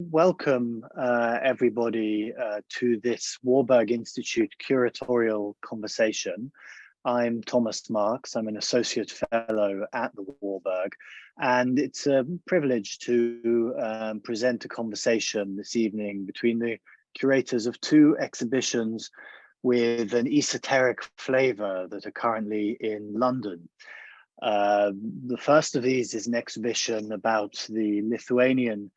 Welcome everybody to this Warburg Institute curatorial conversation. I'm Thomas Marks. I'm an associate fellow at the Warburg, and it's a privilege to present a conversation this evening between the curators of two exhibitions with an esoteric flavor that are currently in London. The first of these is an exhibition about the Lithuanian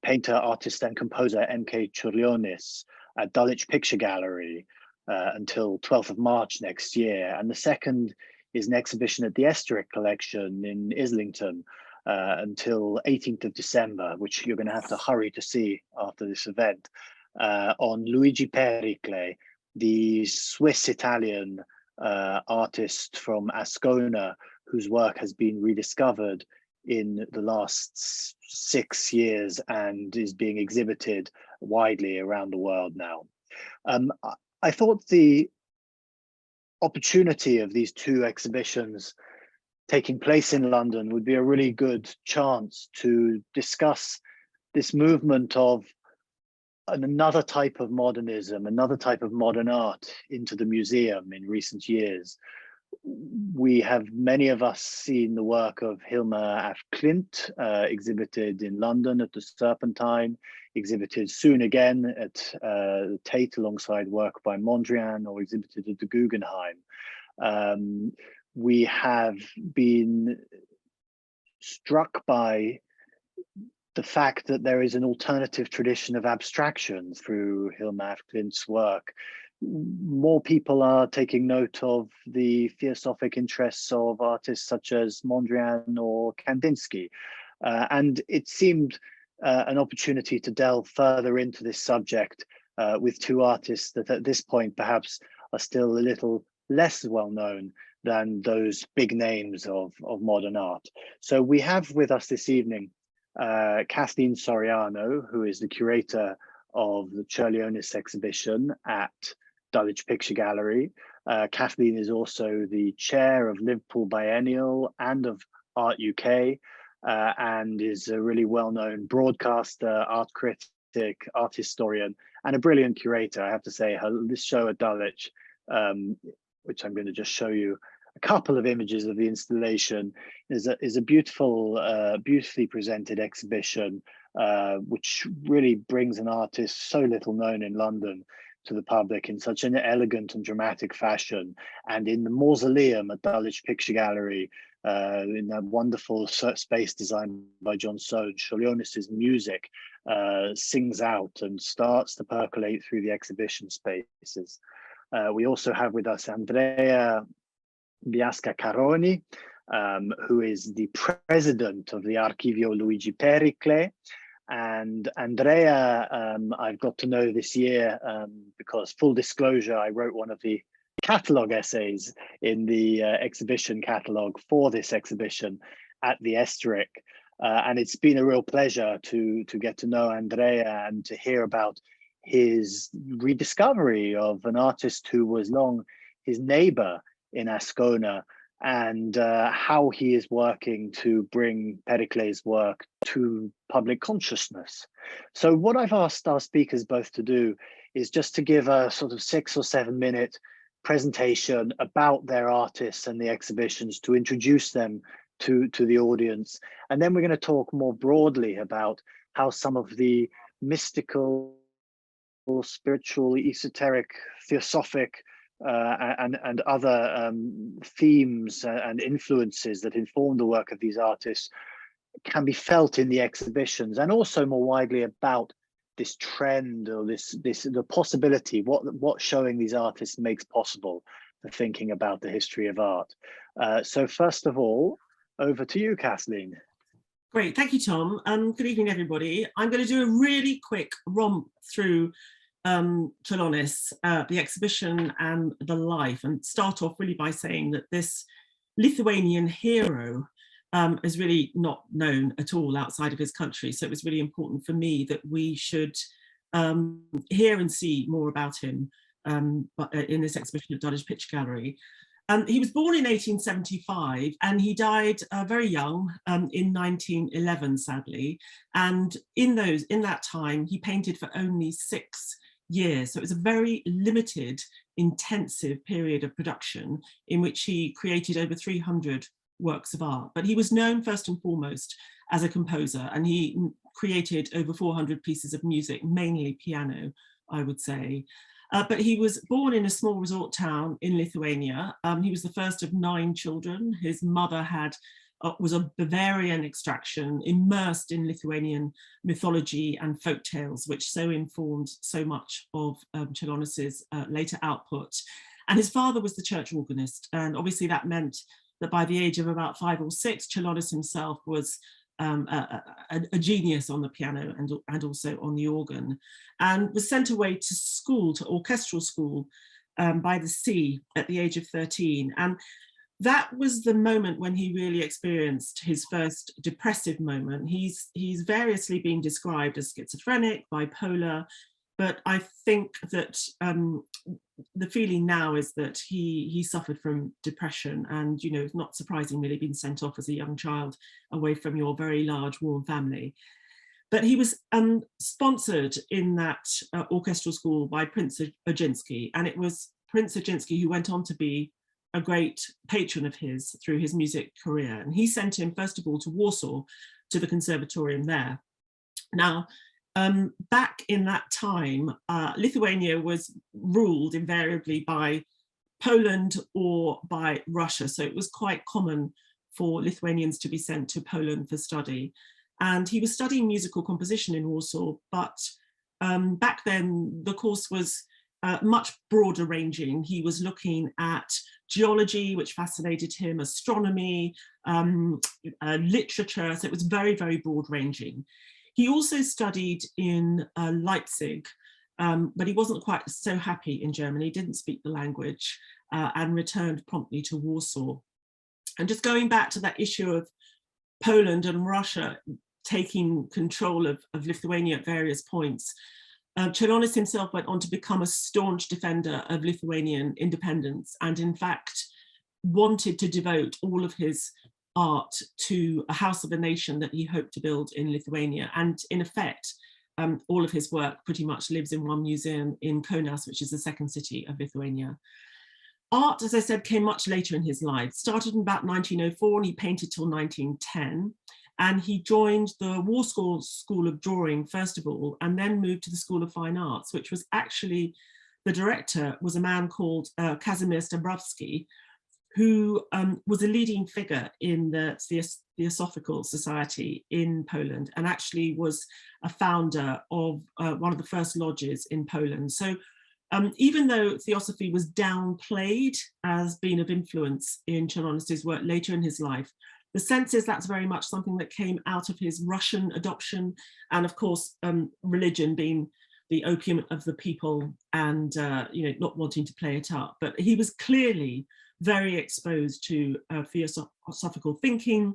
painter, artist and composer M.K. Čiurlionis at Dulwich Picture Gallery until 12th of March next year. And the second is an exhibition at the Estorick Collection in Islington until 18th of December, which you're going to have to hurry to see after this event, on Luigi Pericle, the Swiss-Italian artist from Ascona, whose work has been rediscovered in the last 6 years and is being exhibited widely around the world now. I thought the opportunity of these two exhibitions taking place in London would be a really good chance to discuss this movement of another type of modernism, another type of modern art into the museum in recent years. We have, many of us, seen the work of Hilma af Klint exhibited in London at the Serpentine, exhibited soon again at Tate alongside work by Mondrian, or exhibited at the Guggenheim. We have been struck by the fact that there is an alternative tradition of abstraction through Hilma af Klint's work. More people are taking note of the philosophic interests of artists such as Mondrian or Kandinsky. And it seemed an opportunity to delve further into this subject with two artists that at this point perhaps are still a little less well known than those big names of modern art. So we have with us this evening Kathleen Soriano, who is the curator of the Čiurlionis exhibition at Dulwich Picture Gallery. Kathleen is also the chair of Liverpool Biennial and of Art UK, and is a really well-known broadcaster, art critic, art historian, and a brilliant curator. I have to say, this show at Dulwich, which I'm going to just show you a couple of images of the installation, is a beautiful, beautifully presented exhibition, which really brings an artist so little known in London to the public in such an elegant and dramatic fashion. And in the mausoleum at Dulwich Picture Gallery, in that wonderful space designed by John Soane, Čiurlionis's music sings out and starts to percolate through the exhibition spaces. We also have with us Andrea Caroni, who is the president of the Archivio Luigi Pericle. And Andrea, I've got to know this year because, full disclosure, I wrote one of the catalogue essays in the exhibition catalogue for this exhibition at the Estorick. And it's been a real pleasure to get to know Andrea and to hear about his rediscovery of an artist who was long his neighbor in Ascona, and how he is working to bring Pericle's work to public consciousness. So what I've asked our speakers both to do is just to give a sort of 6 or 7 minute presentation about their artists and the exhibitions, to introduce them to the audience. And then we're going to talk more broadly about how some of the mystical, spiritual, esoteric, theosophic, and other themes and influences that inform the work of these artists can be felt in the exhibitions, and also more widely about this trend, or the possibility, what showing these artists makes possible for thinking about the history of art. So first of all, over to you, Kathleen. Great, thank you, Tom. Good evening, everybody. I'm going to do a really quick romp through Čiurlionis, the exhibition and the life, and start off really by saying that this Lithuanian hero is really not known at all outside of his country. So it was really important for me that we should hear and see more about him in this exhibition at Dulwich Picture Gallery. He was born in 1875 and he died very young in 1911, sadly. And in that time, he painted for only 6 years. So it was a very limited, intensive period of production in which he created over 300 works of art. But he was known first and foremost as a composer, and he created over 400 pieces of music, mainly piano, I would say. But he was born in a small resort town in Lithuania. He was the first of 9 children. His mother was of Bavarian extraction, immersed in Lithuanian mythology and folk tales, which so informed so much of Čiurlionis's later output. And his father was the church organist. And obviously that meant that by the age of about 5 or 6, Čiurlionis himself was a genius on the piano and also on the organ, and was sent away to school, to orchestral school by the sea at the age of 13. And that was the moment when he really experienced his first depressive moment. He's variously been described as schizophrenic, bipolar, but I think that the feeling now is that he suffered from depression, and, you know, not surprisingly, really been sent off as a young child away from your very large, warm family. But he was sponsored in that orchestral school by Prince Ogiński, and it was Prince Ogiński who went on to be a great patron of his through his music career. And he sent him, first of all, to Warsaw, to the conservatorium there. Now, back in that time, Lithuania was ruled invariably by Poland or by Russia. So it was quite common for Lithuanians to be sent to Poland for study. And he was studying musical composition in Warsaw, but back then the course was much broader ranging. He was looking at geology, which fascinated him, astronomy, literature. So it was very, very broad ranging. He also studied in Leipzig, but he wasn't quite so happy in Germany, didn't speak the language, and returned promptly to Warsaw. And just going back to that issue of Poland and Russia taking control of Lithuania at various points, Čiurlionis himself went on to become a staunch defender of Lithuanian independence, and in fact wanted to devote all of his art to a house of a nation that he hoped to build in Lithuania. And in effect, all of his work pretty much lives in one museum in Kaunas, which is the second city of Lithuania. Art, as I said, came much later in his life. Started in about 1904 and he painted till 1910. And he joined the Warsaw School of Drawing, first of all, and then moved to the School of Fine Arts, which was actually, the director was a man called Kazimierz Dąbrowski, who was a leading figure in the Theosophical Society in Poland, and actually was a founder of one of the first lodges in Poland. So even though Theosophy was downplayed as being of influence in Čiurlionis's work later in his life, the sense is that's very much something that came out of his Russian adoption, and of course religion being the opium of the people, and you know, not wanting to play it up. But he was clearly very exposed to theosophical thinking,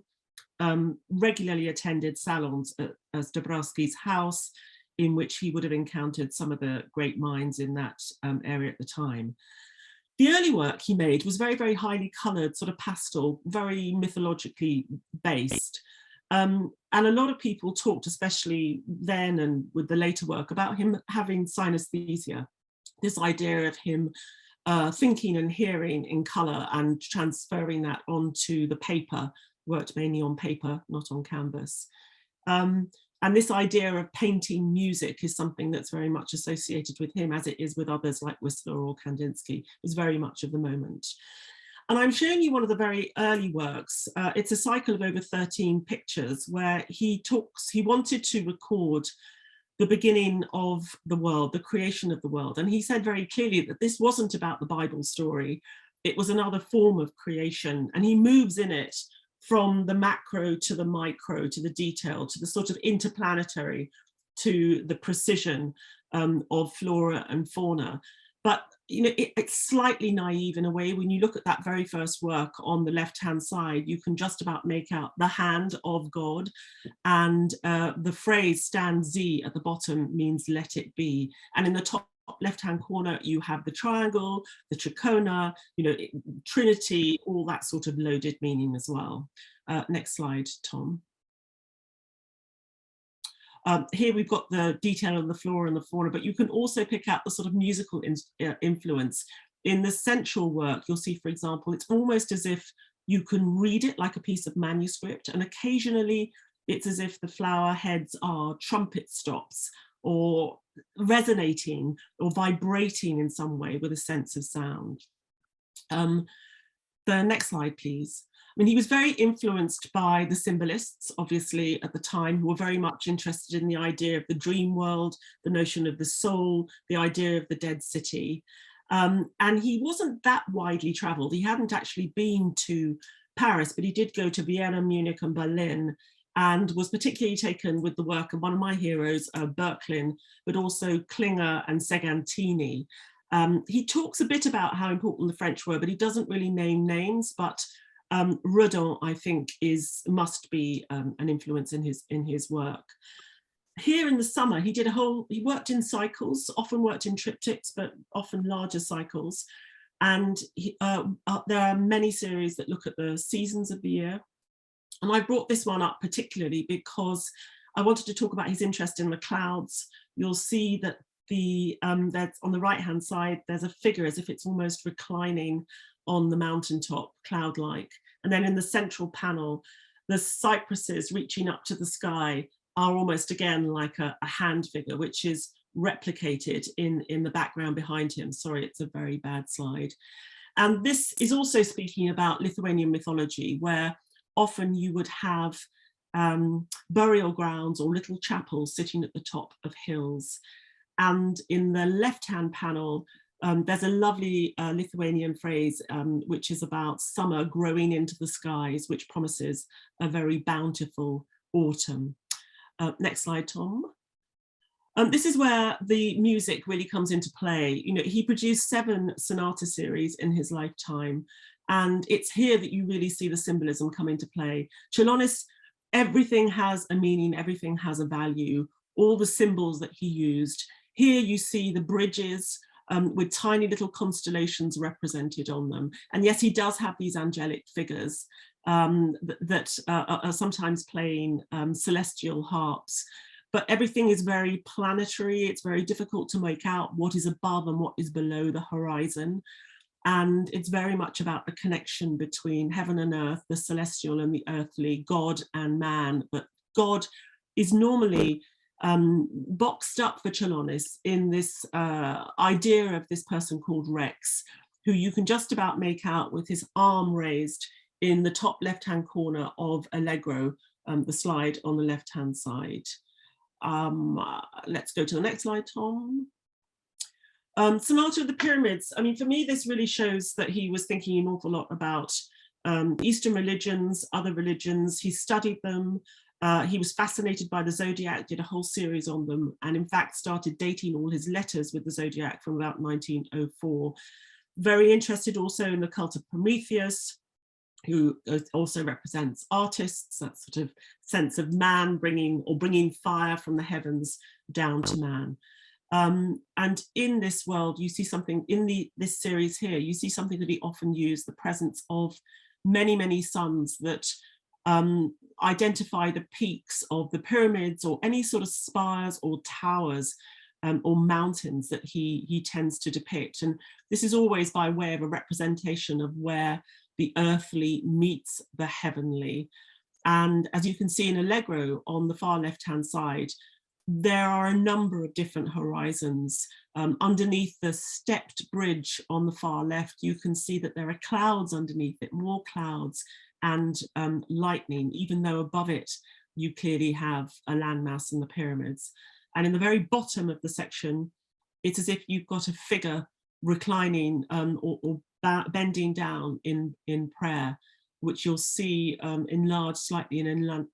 regularly attended salons at Dąbrowski's house, in which he would have encountered some of the great minds in that area at the time. The early work he made was very, very highly coloured, sort of pastel, very mythologically based. And a lot of people talked, especially then and with the later work, about him having synesthesia, this idea of him thinking and hearing in colour and transferring that onto the paper, worked mainly on paper, not on canvas. And this idea of painting music is something that's very much associated with him, as it is with others like Whistler or Kandinsky. It was very much of the moment. And I'm showing you one of the very early works. It's a cycle of over 13 pictures where he wanted to record the beginning of the world, the creation of the world. And he said very clearly that this wasn't about the Bible story. It was another form of creation. And he moves in it from the macro to the micro, to the detail, to the sort of interplanetary, to the precision of flora and fauna. But you know, it's slightly naive in a way. When you look at that very first work on the left-hand side, you can just about make out the hand of God, and the phrase "stand Z" at the bottom means "let it be." And in the top left-hand corner, you have the triangle, the tricona, you know, Trinity, all that sort of loaded meaning as well. Next slide, Tom. Here we've got the detail on the flora and the fauna, but you can also pick out the sort of musical influence. In the central work, you'll see, for example, it's almost as if you can read it like a piece of manuscript, and occasionally it's as if the flower heads are trumpet stops or resonating or vibrating in some way with a sense of sound. The next slide, please. I mean, he was very influenced by the symbolists, obviously, at the time, who were very much interested in the idea of the dream world, the notion of the soul, the idea of the dead city. And he wasn't that widely traveled. He hadn't actually been to Paris, but he did go to Vienna, Munich, and Berlin, and was particularly taken with the work of one of my heroes, Berkelin, but also Klinger and Segantini. He talks a bit about how important the French were, but he doesn't really name names, but Redon, I think, must be an influence in his work. Here in the summer, he worked in cycles, often worked in triptychs, but often larger cycles. And there are many series that look at the seasons of the year. And I brought this one up particularly because I wanted to talk about his interest in the clouds. You'll see that that's on the right-hand side, there's a figure as if it's almost reclining on the mountaintop, cloud-like. And then in the central panel, the cypresses reaching up to the sky are almost again like a hand figure, which is replicated in the background behind him. Sorry, it's a very bad slide. And this is also speaking about Lithuanian mythology, where often you would have burial grounds or little chapels sitting at the top of hills. And in the left-hand panel, there's a lovely Lithuanian phrase, which is about summer growing into the skies, which promises a very bountiful autumn. Next slide, Tom. This is where the music really comes into play. You know, he produced 7 sonata series in his lifetime, and it's here that you really see the symbolism come into play. Čiurlionis, everything has a meaning, everything has a value, all the symbols that he used. Here you see the bridges with tiny little constellations represented on them. And yes, he does have these angelic figures that are sometimes playing celestial harps, but everything is very planetary. It's very difficult to make out what is above and what is below the horizon. And it's very much about the connection between heaven and earth, the celestial and the earthly, God and man. But God is normally boxed up for Čiurlionis in this idea of this person called Rex, who you can just about make out with his arm raised in the top left-hand corner of Allegro, the slide on the left-hand side. Let's go to the next slide, Tom. Sonata of the Pyramids. I mean, for me, this really shows that he was thinking an awful lot about Eastern religions, other religions. He studied them. He was fascinated by the zodiac, did a whole series on them, and in fact started dating all his letters with the zodiac from about 1904. Very interested also in the cult of Prometheus, who also represents artists, that sort of sense of man bringing fire from the heavens down to man. And in this world, you see something in this series here, you see something that he often used, the presence of many, many suns that identify the peaks of the pyramids or any sort of spires or towers or mountains that he tends to depict. And this is always by way of a representation of where the earthly meets the heavenly. And as you can see in Allegro on the far left-hand side, there are a number of different horizons. Underneath the stepped bridge on the far left, you can see that there are clouds underneath it, more clouds and lightning, even though above it, you clearly have a landmass and the pyramids. And in the very bottom of the section, it's as if you've got a figure reclining or bending down in prayer, which you'll see enlarged slightly in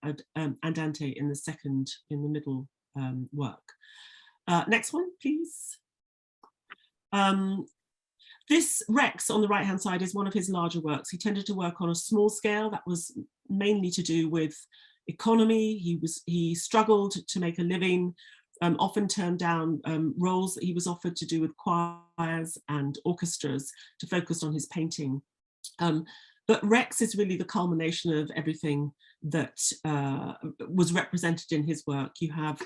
andante in the middle work. Next one, please. This Rex on the right hand side is one of his larger works. He tended to work on a small scale that was mainly to do with economy. He struggled to make a living, often turned down roles that he was offered to do with choirs and orchestras to focus on his painting. But Rex is really the culmination of everything that was represented in his work. You have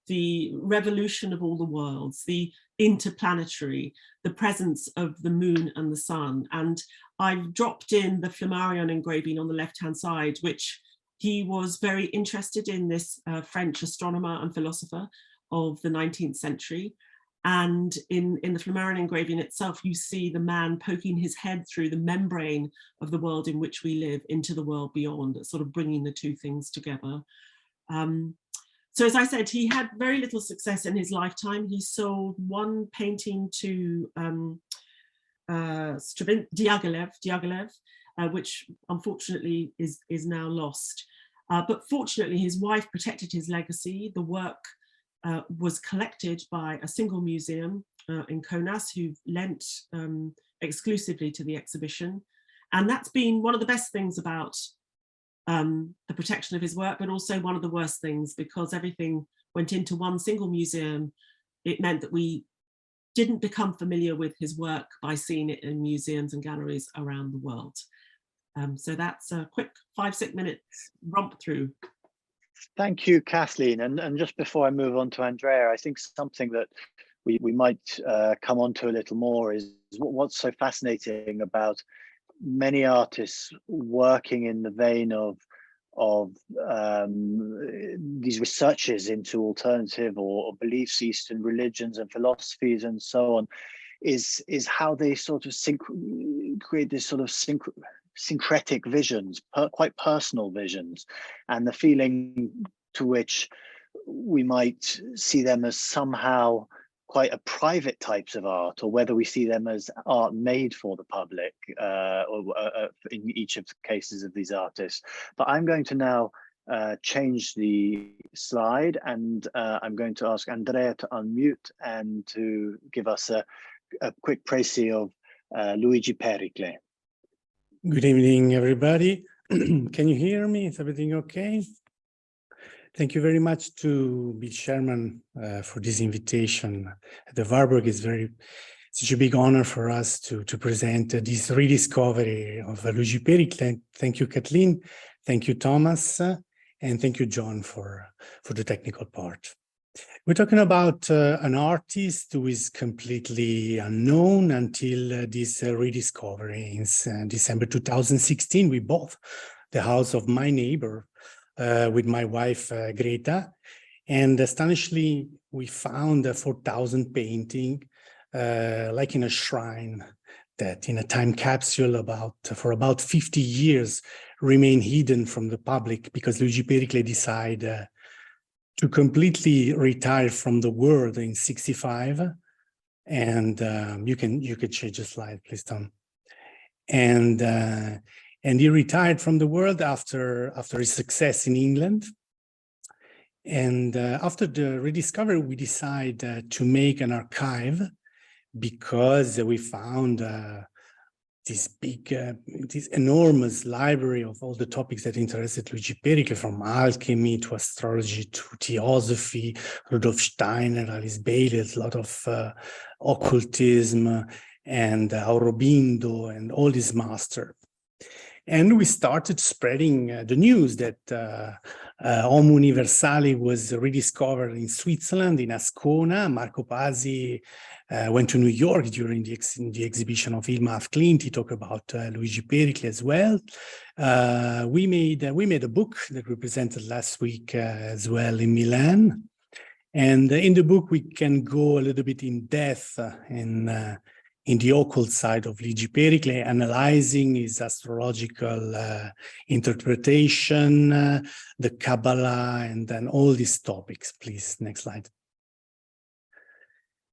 the revolution of all the worlds, the interplanetary, the presence of the moon and the sun. And I've dropped in the Flammarion engraving on the left-hand side, which he was very interested in, this French astronomer and philosopher of the 19th century. And in the Flammarion engraving itself, you see the man poking his head through the membrane of the world in which we live into the world beyond, sort of bringing the two things together. So as I said, he had very little success in his lifetime. He sold one painting to Diaghilev, which unfortunately is now lost. But fortunately, his wife protected his legacy. The work was collected by a single museum in Kaunas, who lent exclusively to the exhibition. And that's been one of the best things about the protection of his work, but also one of the worst things, because everything went into one single museum. It meant that we didn't become familiar with his work by seeing it in museums and galleries around the world. So that's a quick 5-6 minutes romp through. Thank you, Kathleen. And just before I move on to Andrea, I think something that we might come on to a little more is what's so fascinating about many artists working in the vein of these researches into alternative or beliefs, Eastern religions and philosophies and so on, is how they sort of create this sort of syncretic visions, quite personal visions, and the feeling to which we might see them as somehow quite a private types of art, or whether we see them as art made for the public, in each of the cases of these artists. But I'm going to now change the slide, and I'm going to ask Andrea to unmute and to give us a quick précis of Luigi Pericle. Good evening, everybody. Can you hear me? Is everything okay? Thank you very much to be chairman for this invitation. The Warburg is such a big honor for us to present this rediscovery of Luigi Pericle. Thank you, Kathleen. Thank you, Thomas. And thank you, John, for the technical part. We're talking about an artist who is completely unknown until this rediscovery. In December 2016, we bought the house of my neighbor with my wife, Greta. And astonishingly, we found a 4,000 painting, like in a shrine, that in a time capsule for about 50 years remain hidden from the public, because Luigi Pericle decided to completely retire from the world in 65. And you can change the slide, please, Tom. And he retired from the world after his success in England. And after the rediscovery, we decided to make an archive, because we found this enormous library of all the topics that interested Luigi Pericle, from alchemy to astrology to theosophy, Rudolf Steiner, Alice Bailey, a lot of occultism, and Aurobindo, and all these masters. And we started spreading the news that Homo Universale was rediscovered in Switzerland, in Ascona. Marco Pasi went to New York during the exhibition of Hilma of Klint. He talked about Luigi Pericle as well. We made a book that we presented last week as well in Milan. And in the book, we can go a little bit in depth in the occult side of Luigi Pericle, analyzing his astrological interpretation, the Kabbalah, and then all these topics. Please, next slide.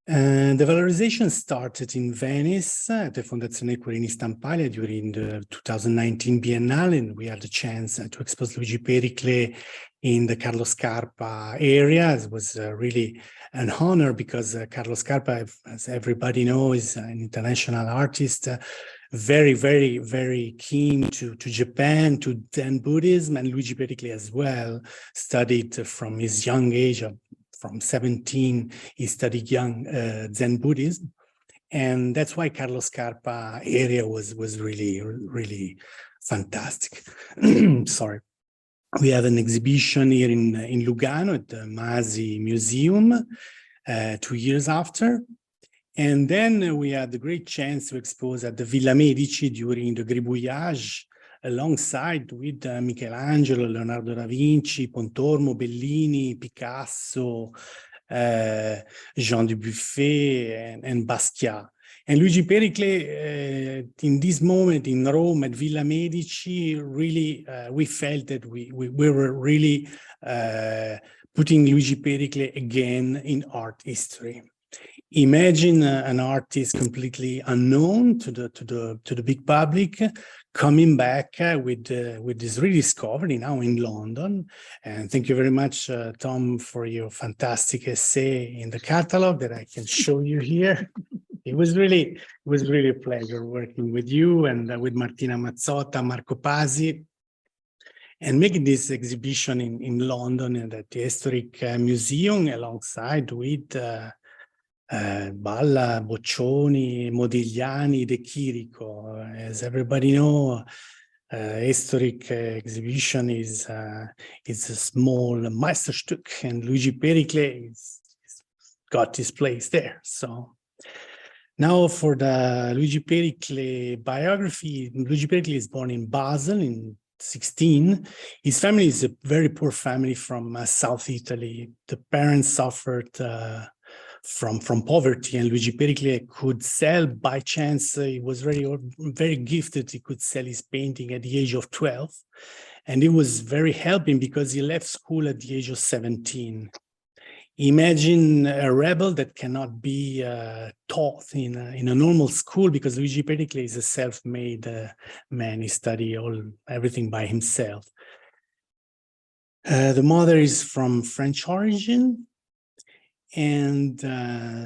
The valorization started in Venice at the Fondazione Querini Stampaglia during the 2019 Biennale, and we had the chance to expose Luigi Pericle in the Carlo Scarpa area. It was really an honor, because Carlo Scarpa, as everybody knows, is an international artist, very, very, very keen to Japan, to Zen Buddhism, and Luigi Pericle as well studied from his young age, from 17, he studied young Zen Buddhism. And that's why Carlo Scarpa area was really, really fantastic. Sorry. We have an exhibition here in Lugano at the Masi Museum 2 years after. And then we had the great chance to expose at the Villa Medici during the Gribouillage, alongside with Michelangelo, Leonardo da Vinci, Pontormo, Bellini, Picasso, Jean Dubuffet, and Basquiat. And Luigi Pericle, in this moment in Rome at Villa Medici, really, we felt that we were really putting Luigi Pericle again in art history. Imagine an artist completely unknown to the big public, coming back with this rediscovery now in London. And thank you very much, Tom, for your fantastic essay in the catalog that I can show you here. It was really a pleasure working with you and with Martina Mazzotta, Marco Pasi, and making this exhibition in London and at the Estorick Museum, alongside with Balla, Boccioni, Modigliani, De Chirico. As everybody knows, Estorick exhibition is a small Meisterstück, and Luigi Pericle got his place there. So now for the Luigi Pericle biography. Luigi Pericle is born in Basel in 16. His family is a very poor family from South Italy. The parents suffered from poverty, and Luigi Pericle could sell, by chance, he was very gifted, he could sell his painting at the age of 12. And it was very helping because he left school at the age of 17. Imagine a rebel that cannot be taught in a normal school, because Luigi Pericle is a self-made man. He studied everything by himself. The mother is from French origin. And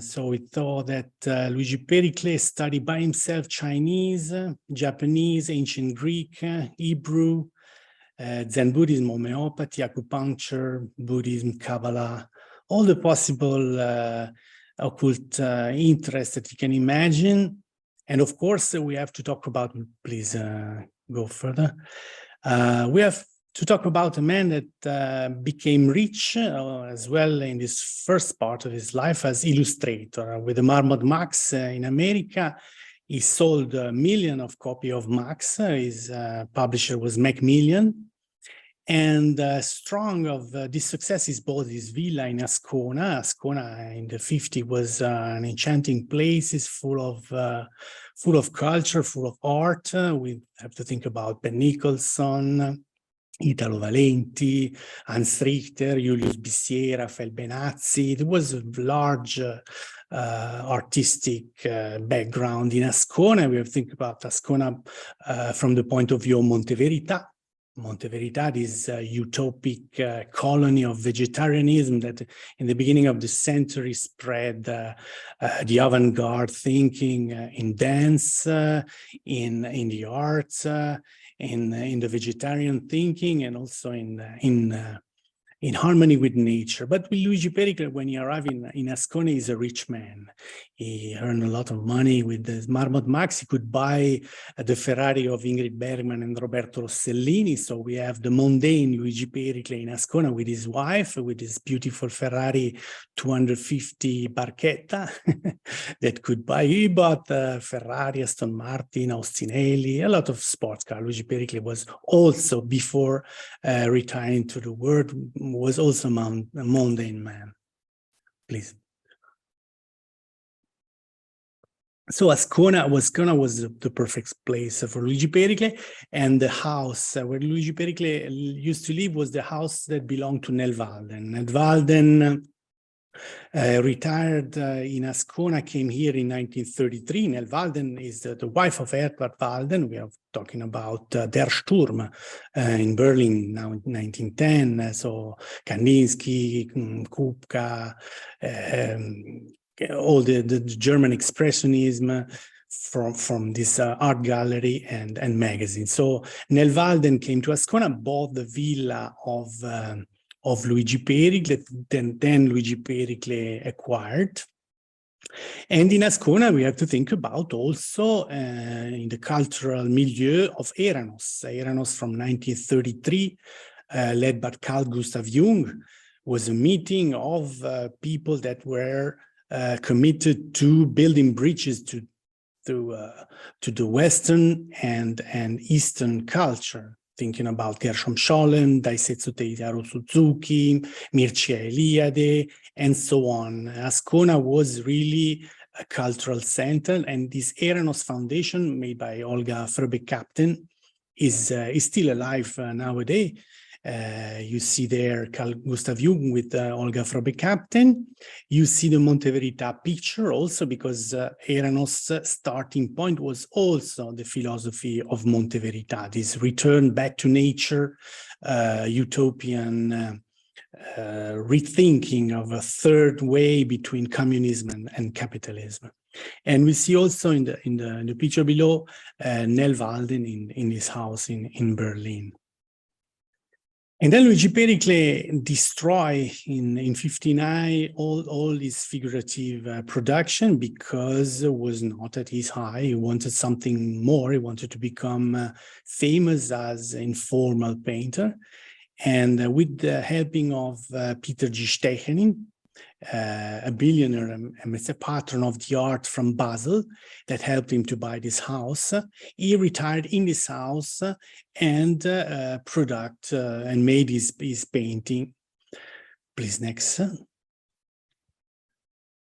so we thought that Luigi Pericle studied by himself Chinese, Japanese, ancient Greek, Hebrew, Zen Buddhism, homeopathy, acupuncture, Buddhism, Kabbalah, all the possible occult interests that you can imagine. And of course, we have to talk about, please go further. We have to talk about a man that became rich as well in this first part of his life as illustrator. With the Marmot Max in America, he sold 1 million of copies of Max. His publisher was Macmillan. And strong of this success, he bought his villa in Ascona. Ascona in the 50s was an enchanting place. It's full of culture, full of art. We have to think about Ben Nicholson, Italo Valenti, Hans Richter, Julius Bissier, Rafael Benazzi. There was a large artistic background in Ascona. We have to think about Ascona from the point of view of Monte Verità. Monte Verità is a utopic colony of vegetarianism that in the beginning of the century spread the avant-garde thinking in dance, in the arts, in the vegetarian thinking, and also in harmony with nature. But with Luigi Pericle, when he arrived in Ascona, he's a rich man. He earned a lot of money with the Marmot Max. He could buy the Ferrari of Ingrid Bergman and Roberto Rossellini. So we have the mundane Luigi Pericle in Ascona with his wife, with his beautiful Ferrari 250 Barchetta that could buy. He bought Ferrari, Aston Martin, Austinelli, a lot of sports cars. Luigi Pericle was also, before retiring to the world, was also a mundane man. Please. So Ascona was the perfect place for Luigi Pericle, and the house where Luigi Pericle used to live was the house that belonged to Nell Walden. Nell Walden retired in Ascona, came here in 1933. Nell Walden is the wife of Edward Walden. We are talking about Der Sturm in Berlin now in 1910. So Kandinsky, Kupka, all the German expressionism from this art gallery and magazine. So Nell Walden came to Ascona, bought the villa of of Luigi Pericle, then Luigi Pericle acquired. And in Ascona, we have to think about also in the cultural milieu of Eranos. Eranos from 1933, led by Carl Gustav Jung, was a meeting of people that were committed to building bridges to the Western and Eastern culture, thinking about Gershom Scholem, Daisetsu Teitaro Suzuki, Mircea Eliade, and so on. Ascona was really a cultural center, and this Eranos Foundation, made by Olga Fröbe-Captain, is still alive nowadays. You see there Carl Gustav Jung with Olga Fröbe-Captain. You see the Monte Verita picture also, because Eranos' starting point was also the philosophy of Monte Verita, this return back to nature, utopian rethinking of a third way between communism and capitalism. And we see also in the picture below Nell Walden in his house in Berlin. And then Luigi Pericle destroyed in 59 all his figurative production because it was not at his high. He wanted something more. He wanted to become famous as an informal painter. And with the helping of Peter G. Stechenin, a billionaire and a patron of the art from Basel that helped him to buy this house, he retired in this house and and made his painting. Please, next.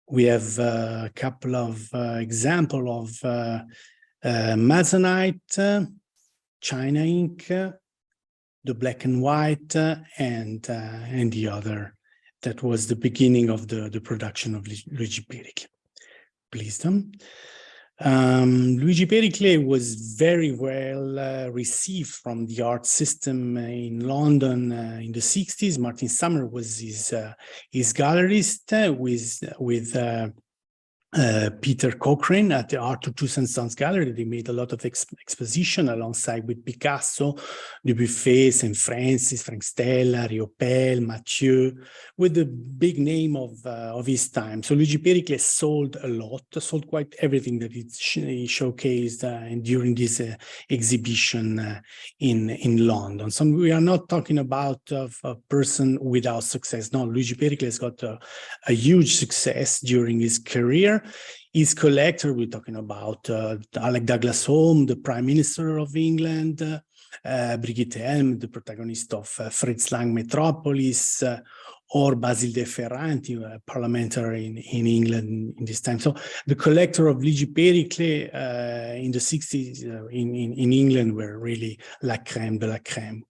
We have a couple of examples of Masonite, China ink, the black and white, and the other. That was the beginning of the production of Luigi Pericle. Please, Tom. Luigi Pericle was very well received from the art system in London in the 60s. Martin Summer was his gallerist with Peter Cochrane at the Art of Two Sons Gallery. They made a lot of exposition alongside with Picasso, Dubuffet, St. Francis, Frank Stella, Riopelle, Mathieu, with the big name of his time. So Luigi Pericle sold a lot, sold quite everything that he showcased during this exhibition in London. So we are not talking about a person without success. No, Luigi Pericle has got a huge success during his career. His collector, we're talking about Alec Douglas Home, the Prime Minister of England, Brigitte Helm, the protagonist of Fritz Lang Metropolis, or Basil de Ferranti, a parliamentary in England in this time. So the collector of Luigi Pericle in the 60s in England were really la crème de la crème.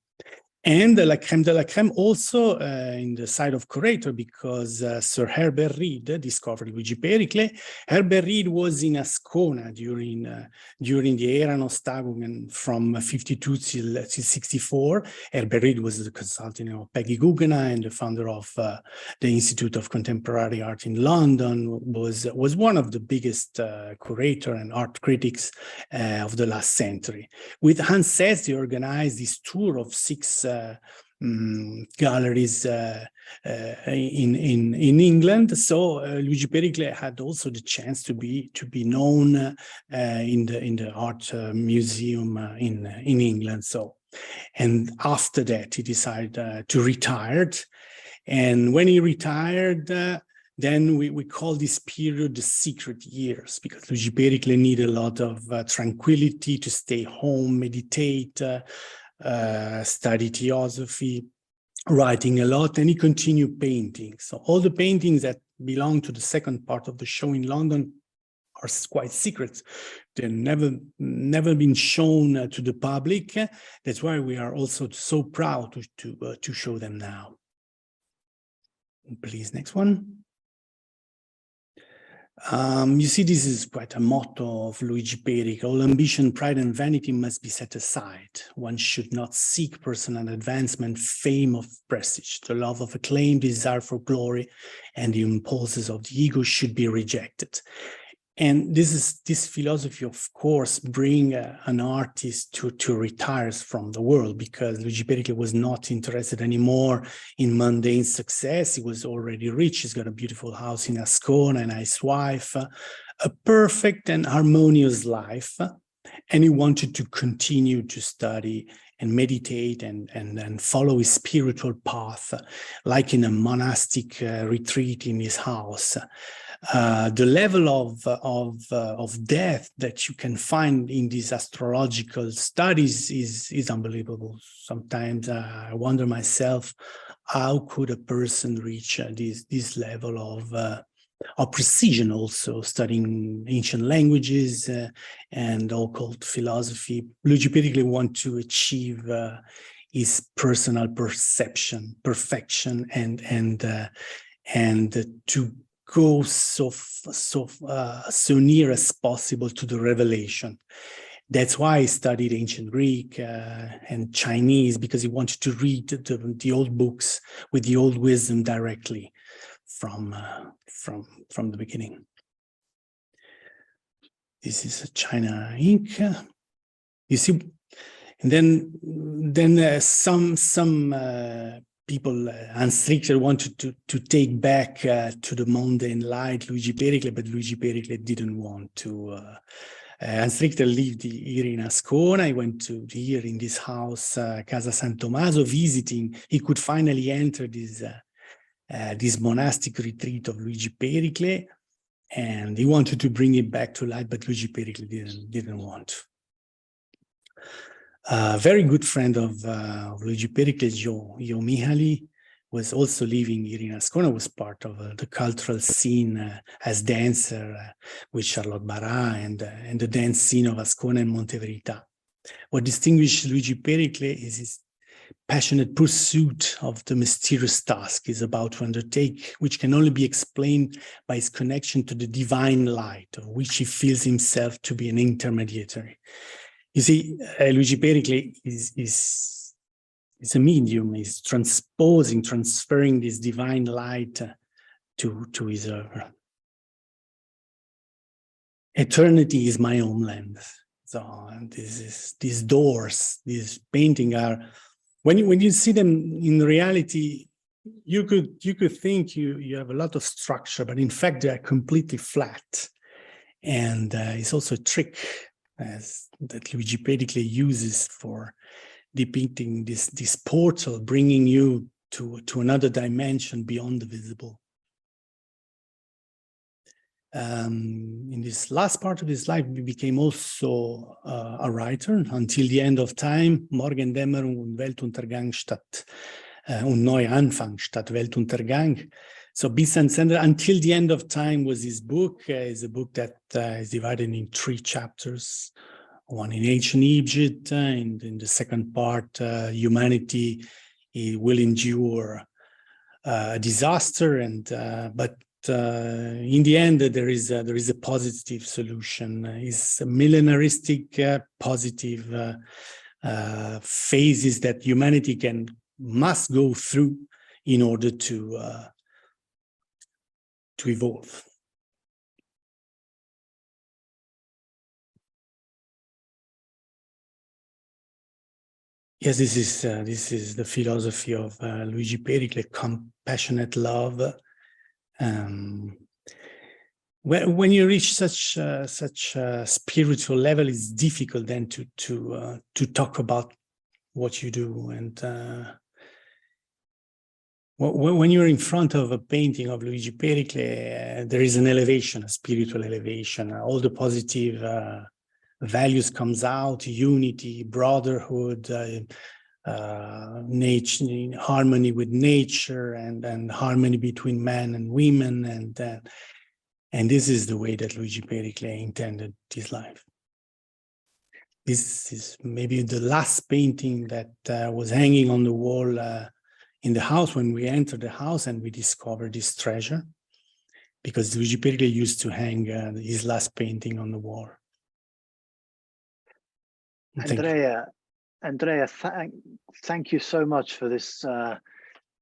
And la crème de la crème also in the side of curator, because Sir Herbert Reed discovered Luigi Pericle. Herbert Reed was in Ascona during the Eranos Tagungen from 52 till 64. Herbert Reed was the consultant of Peggy Guggenheim and the founder of the Institute of Contemporary Art in London, was one of the biggest curator and art critics of the last century. With Hans Sess, they organized this tour of 6 galleries in England. So Luigi Pericle had also the chance to be known in the art museum in England. So, and after that he decided to retire. And when he retired, then we call this period the secret years, because Luigi Pericle needed a lot of tranquility to stay home, meditate, study theosophy, writing a lot, and he continued painting. So all the paintings that belong to the second part of the show in London are quite secret. They've never been shown to the public. That's why we are also so proud to show them now. Please, next one. You see, this is quite a motto of Luigi Pericle. All ambition, pride, and vanity must be set aside. One should not seek personal advancement, fame, of prestige. The love of acclaim, desire for glory, and the impulses of the ego should be rejected. And this philosophy, of course, bring an artist to retire from the world, because Luigi Pericle was not interested anymore in mundane success. He was already rich. He's got a beautiful house in Ascona, a nice wife, a perfect and harmonious life. And he wanted to continue to study and meditate and follow his spiritual path, like in a monastic retreat in his house. The level of depth that you can find in these astrological studies is unbelievable. Sometimes I wonder myself, how could a person reach this level of precision, also studying ancient languages and occult philosophy. Luigi Pericle want to achieve his personal perfection, and to go so near as possible to the revelation. That's why I studied ancient Greek and Chinese, because he wanted to read the old books with the old wisdom directly from the beginning. This is a China ink. You see, and then some people, Hans Richter wanted to take back to the mundane light Luigi Pericle, but Luigi Pericle didn't want to. Hans Richter lived here in Ascona. I went to here in this house, Casa San Tommaso, visiting. He could finally enter this monastic retreat of Luigi Pericle, and he wanted to bring it back to light, but Luigi Pericle didn't want. A very good friend of Luigi Pericle, Jo Mihaly, was also living here in Ascona, was part of the cultural scene as dancer with Charlotte Barra and the dance scene of Ascona and Monte Verità. What distinguishes Luigi Pericle is his passionate pursuit of the mysterious task he's about to undertake, which can only be explained by his connection to the divine light, of which he feels himself to be an intermediary. You see, Luigi Pericle is a medium. He's transferring this divine light to his other. Eternity is my homeland. So these doors, these paintings are, when you see them in reality, you could think you have a lot of structure, but in fact they are completely flat. And it's also a trick that Luigi Pericle uses for depicting this portal, bringing you to another dimension beyond the visible. In this last part of his life, he became also a writer. Until the end of time, Morgendämmerung und Weltuntergang statt und Neuanfang statt Weltuntergang. So bis ans Ende, until the end of time was his book. Is a book that is divided in 3 chapters. One in ancient Egypt, and in the second part, humanity will endure a disaster, but in the end, there is a positive solution. It's a millenaristic, positive phases that humanity must go through in order to evolve. Yes, this is the philosophy of Luigi Pericle, compassionate love. When you reach such a spiritual level, it's difficult then to talk about what you do. And when you're in front of a painting of Luigi Pericle, there is an elevation, a spiritual elevation. All the positive values comes out: unity, brotherhood, nature, harmony with nature, and harmony between men and women, and this is the way that Luigi Pericle intended his life. This is maybe the last painting that was hanging on the wall in the house when we entered the house and we discovered this treasure, because Luigi Pericle used to hang his last painting on the wall. Andrea, thank you so much for this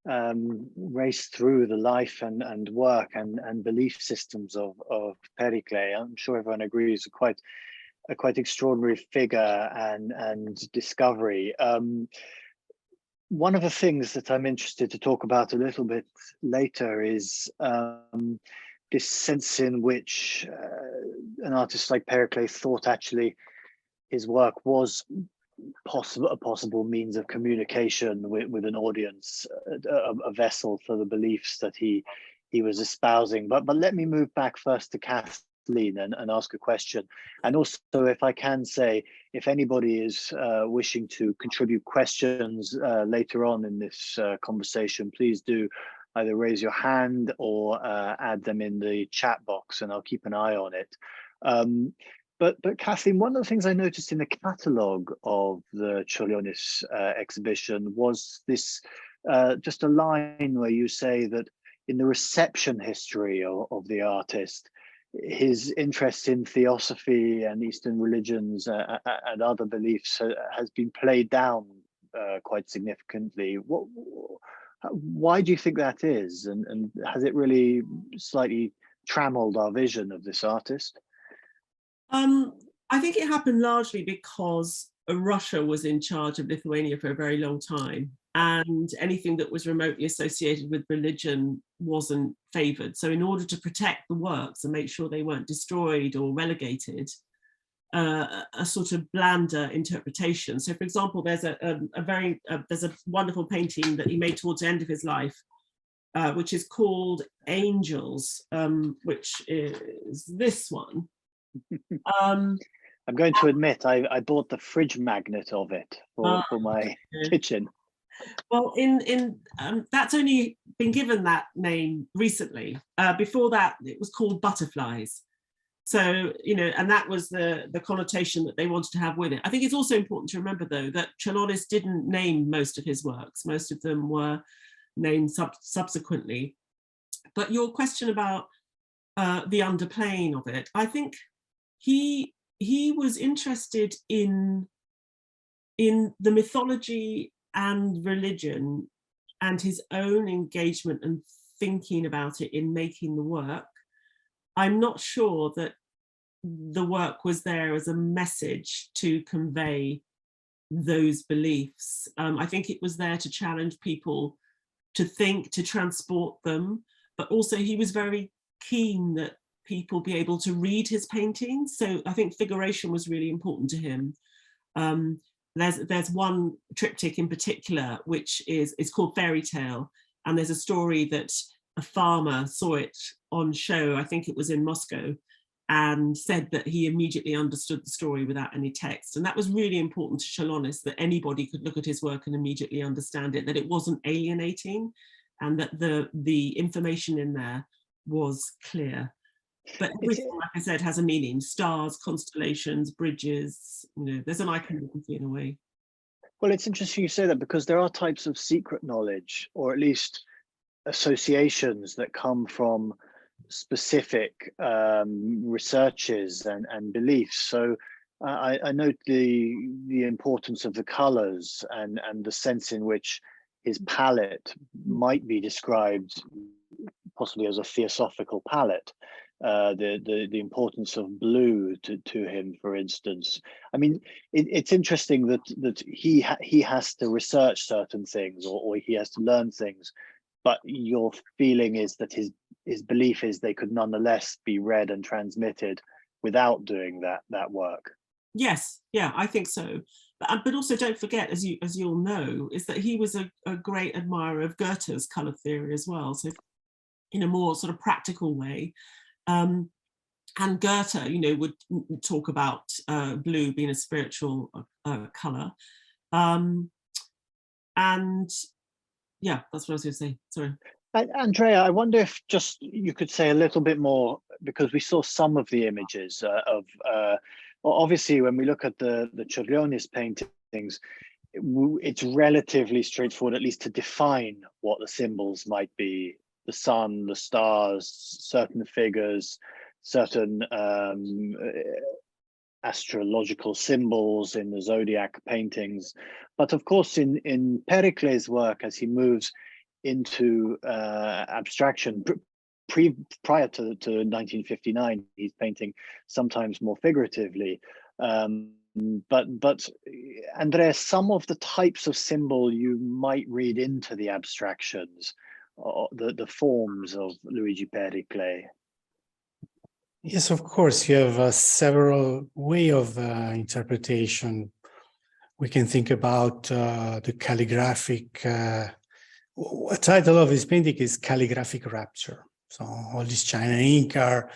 race through the life and work and belief systems of Pericle. I'm sure everyone agrees, a quite extraordinary figure and discovery. One of the things that I'm interested to talk about a little bit later is this sense in which an artist like Pericle thought actually his work was a possible means of communication with an audience, a vessel for the beliefs that he was espousing. But let me move back first to Kathleen and ask a question. And also, if I can say, if anybody is wishing to contribute questions later on in this conversation, please do either raise your hand or add them in the chat box, and I'll keep an eye on it. But Kathleen, one of the things I noticed in the catalogue of the Čiurlionis exhibition was this, just a line where you say that in the reception history of the artist, his interest in theosophy and Eastern religions and other beliefs has been played down quite significantly. Why do you think that is? And has it really slightly trammeled our vision of this artist? I think it happened largely because Russia was in charge of Lithuania for a very long time, and anything that was remotely associated with religion wasn't favoured. So in order to protect the works and make sure they weren't destroyed or relegated, a sort of blander interpretation. So for example, there's there's a wonderful painting that he made towards the end of his life, which is called Angels, which is this one. I'm going to admit I bought the fridge magnet of it for my kitchen. Well, that's only been given that name recently. Before that, it was called Butterflies. So, you know, and that was the connotation that they wanted to have with it. I think it's also important to remember, though, that Čiurlionis didn't name most of his works. Most of them were named subsequently. But your question about the underplaying of it, I think he was interested in the mythology and religion and his own engagement and thinking about it in making the work. I'm not sure that the work was there as a message to convey those beliefs. I think it was there to challenge people to think, to transport them, but also he was very keen that people be able to read his paintings. So I think figuration was really important to him. There's one triptych in particular, which is called Fairy Tale. And there's a story that a farmer saw it on show, I think it was in Moscow, and said that he immediately understood the story without any text. And that was really important to Čiurlionis, that anybody could look at his work and immediately understand it, that it wasn't alienating, and that the information in there was clear. But everything, like I said, has a meaning. Stars, constellations, bridges, you know, there's an iconography in a way. Well, it's interesting you say that, because there are types of secret knowledge, or at least associations, that come from specific researches and beliefs. So I note the importance of the colors and the sense in which his palette might be described possibly as a theosophical palette. The importance of blue to him, for instance. I mean, it's interesting that he has to research certain things, or he has to learn things, but your feeling is that his belief is they could nonetheless be read and transmitted without doing that work. Yes, yeah, I think so. But also don't forget, as you'll know, is that he was a great admirer of Goethe's colour theory as well. So in a more sort of practical way. And Goethe, you know, would talk about blue being a spiritual colour. And yeah, that's what I was going to say. Sorry. Andrea, I wonder if just you could say a little bit more, because we saw some of the images of, well, obviously, when we look at the Čiurlionis paintings, it's relatively straightforward, at least to define what the symbols might be. The sun, the stars, certain figures, certain astrological symbols in the zodiac paintings. But of course, in Pericle's work, as he moves, into abstraction. Prior to 1959, he's painting sometimes more figuratively. But Andrea, some of the types of symbol you might read into the abstractions, the forms of Luigi Pericle. Yes, of course, you have several way of interpretation. We can think about the calligraphic, a title of his painting is Calligraphic Rapture. So all these China ink are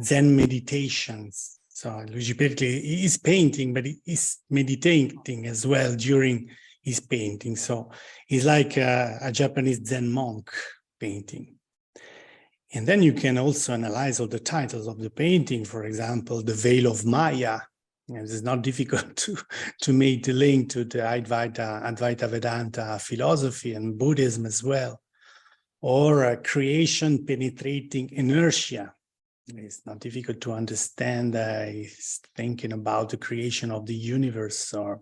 Zen meditations. So Luigi Pericle is painting, but he's meditating as well during his painting. So he's like a Japanese Zen monk painting. And then you can also analyze all the titles of the painting. For example, The Veil of Maya. It's not difficult to make the link to the Advaita Vedanta philosophy and Buddhism as well. Or Creation Penetrating Inertia. It's not difficult to understand. He's thinking about the creation of the universe. Or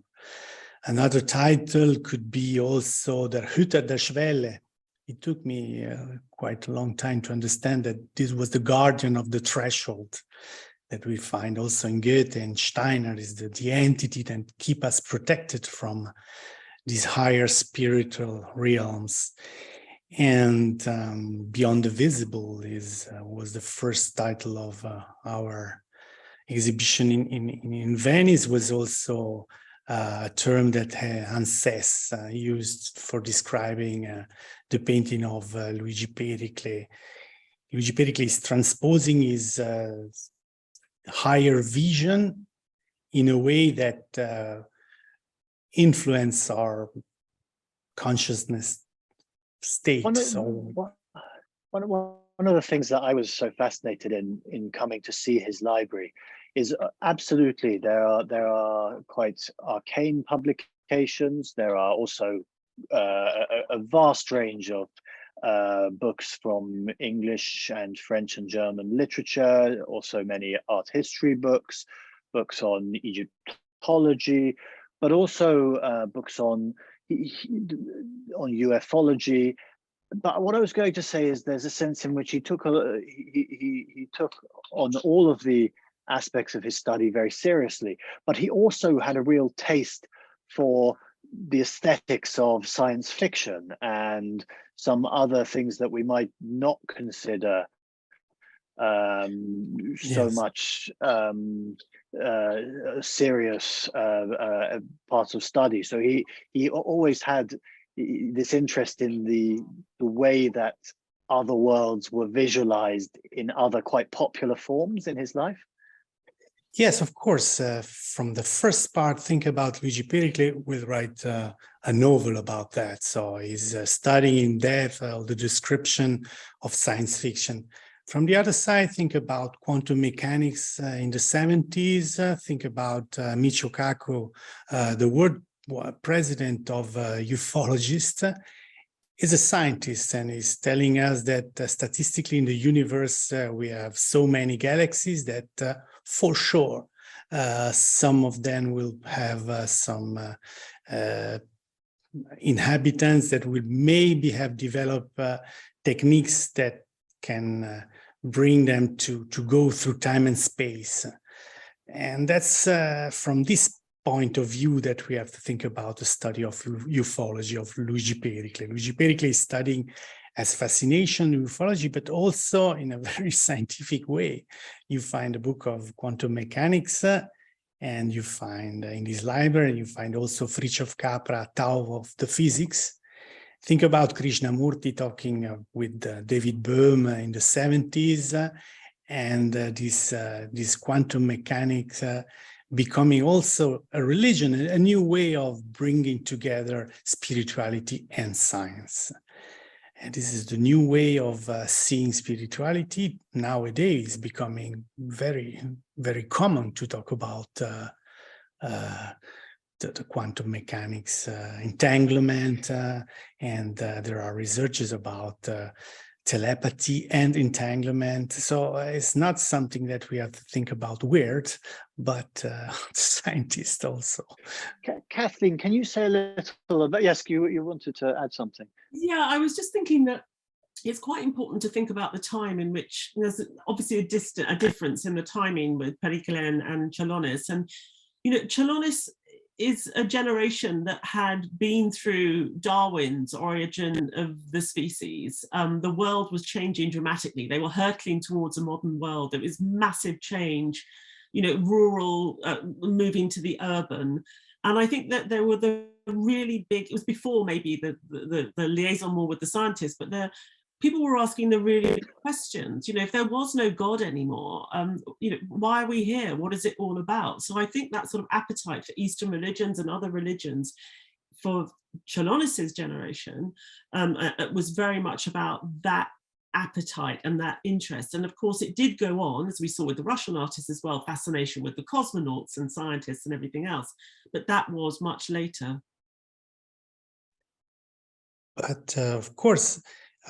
another title could be also Der Hüter der Schwelle. It took me quite a long time to understand that this was the guardian of the threshold that we find also in Goethe and Steiner, is the entity that keep us protected from these higher spiritual realms. And Beyond the Visible was the first title of our exhibition in Venice. Was also a term that Ansès used for describing the painting of Luigi Pericle. Luigi Pericle is transposing his higher vision in a way that influence our consciousness state. One of the things that I was so fascinated in coming to see his library is absolutely there are quite arcane publications. There are also a vast range of books from English and French and German literature, also many art history books on Egyptology, but also books on ufology. But what I was going to say is there's a sense in which he took on all of the aspects of his study very seriously, but he also had a real taste for the aesthetics of science fiction and some other things that we might not consider so much serious parts of study. So he always had this interest in the way that other worlds were visualized in other quite popular forms in his life. Yes, of course. From the first part, think about Luigi Pericle will write a novel about that. So he's studying in depth the description of science fiction. From the other side, think about quantum mechanics in the 70s. Think about Michio Kaku, the world president of ufologists, is a scientist, and is telling us that statistically in the universe, we have so many galaxies that for sure, some of them will have some inhabitants that will maybe have developed techniques that can bring them to go through time and space. And that's from this point of view that we have to think about the study of ufology of Luigi Pericle. Luigi Pericle is studying as fascination ufology, but also in a very scientific way. You find a book of quantum mechanics, and you find in this library, you find also Fritjof Capra, Tao of the Physics. Think about Krishnamurti talking with David Bohm in the 70s, and this quantum mechanics becoming also a religion, a new way of bringing together spirituality and science. And this is the new way of seeing spirituality nowadays, becoming very, very common to talk about the quantum mechanics entanglement, and there are researches about telepathy and entanglement. So it's not something that we have to think about weird, but scientists also. Kathleen, can you say a little about, yes, you wanted to add something. Yeah, I was just thinking that it's quite important to think about the time in which there's obviously a difference in the timing with Pericle and Čiurlionis. And, you know, Čiurlionis is a generation that had been through Darwin's Origin of the Species. The world was changing dramatically. They were hurtling towards a modern world. There was massive change, you know, rural moving to the urban. And I think that there were the really big, it was before maybe the liaison more with the scientists, but people were asking the really big questions. You know, if there was no God anymore, you know, why are we here? What is it all about? So I think that sort of appetite for Eastern religions and other religions for Čiurlionis's generation was very much about that appetite and that interest. And of course, it did go on, as we saw with the Russian artists as well, fascination with the cosmonauts and scientists and everything else. But that was much later. But of course,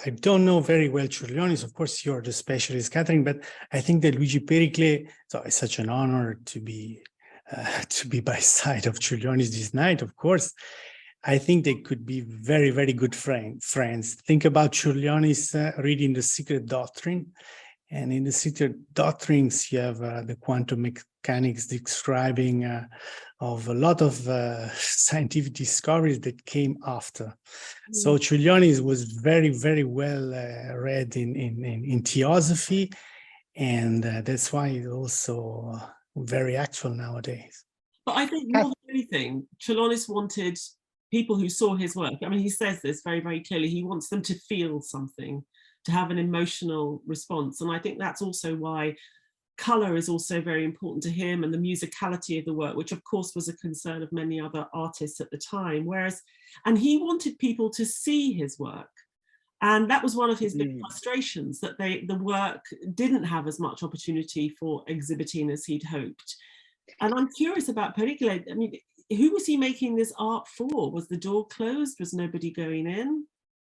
I don't know very well Čiurlionis. Of course, you're the specialist, Kathleen, but I think that Luigi Pericle, so it's such an honor to be by side of Čiurlionis this night, of course. I think they could be very, very good friends. Think about Čiurlionis reading The Secret Doctrine. And in The Secret Doctrines, you have the quantum mechanics describing of a lot of scientific discoveries that came after. So Čiurlionis was very, very well read in theosophy, and that's why it's also very actual nowadays. But I think more than anything, Čiurlionis wanted people who saw his work. I mean, he says this very, very clearly. He wants them to feel something, to have an emotional response. And I think that's also why colour is also very important to him, and the musicality of the work, which of course was a concern of many other artists at the time. And he wanted people to see his work. And that was one of his big frustrations, that the work didn't have as much opportunity for exhibiting as he'd hoped. And I'm curious about Pericle. I mean, who was he making this art for? Was the door closed? Was nobody going in?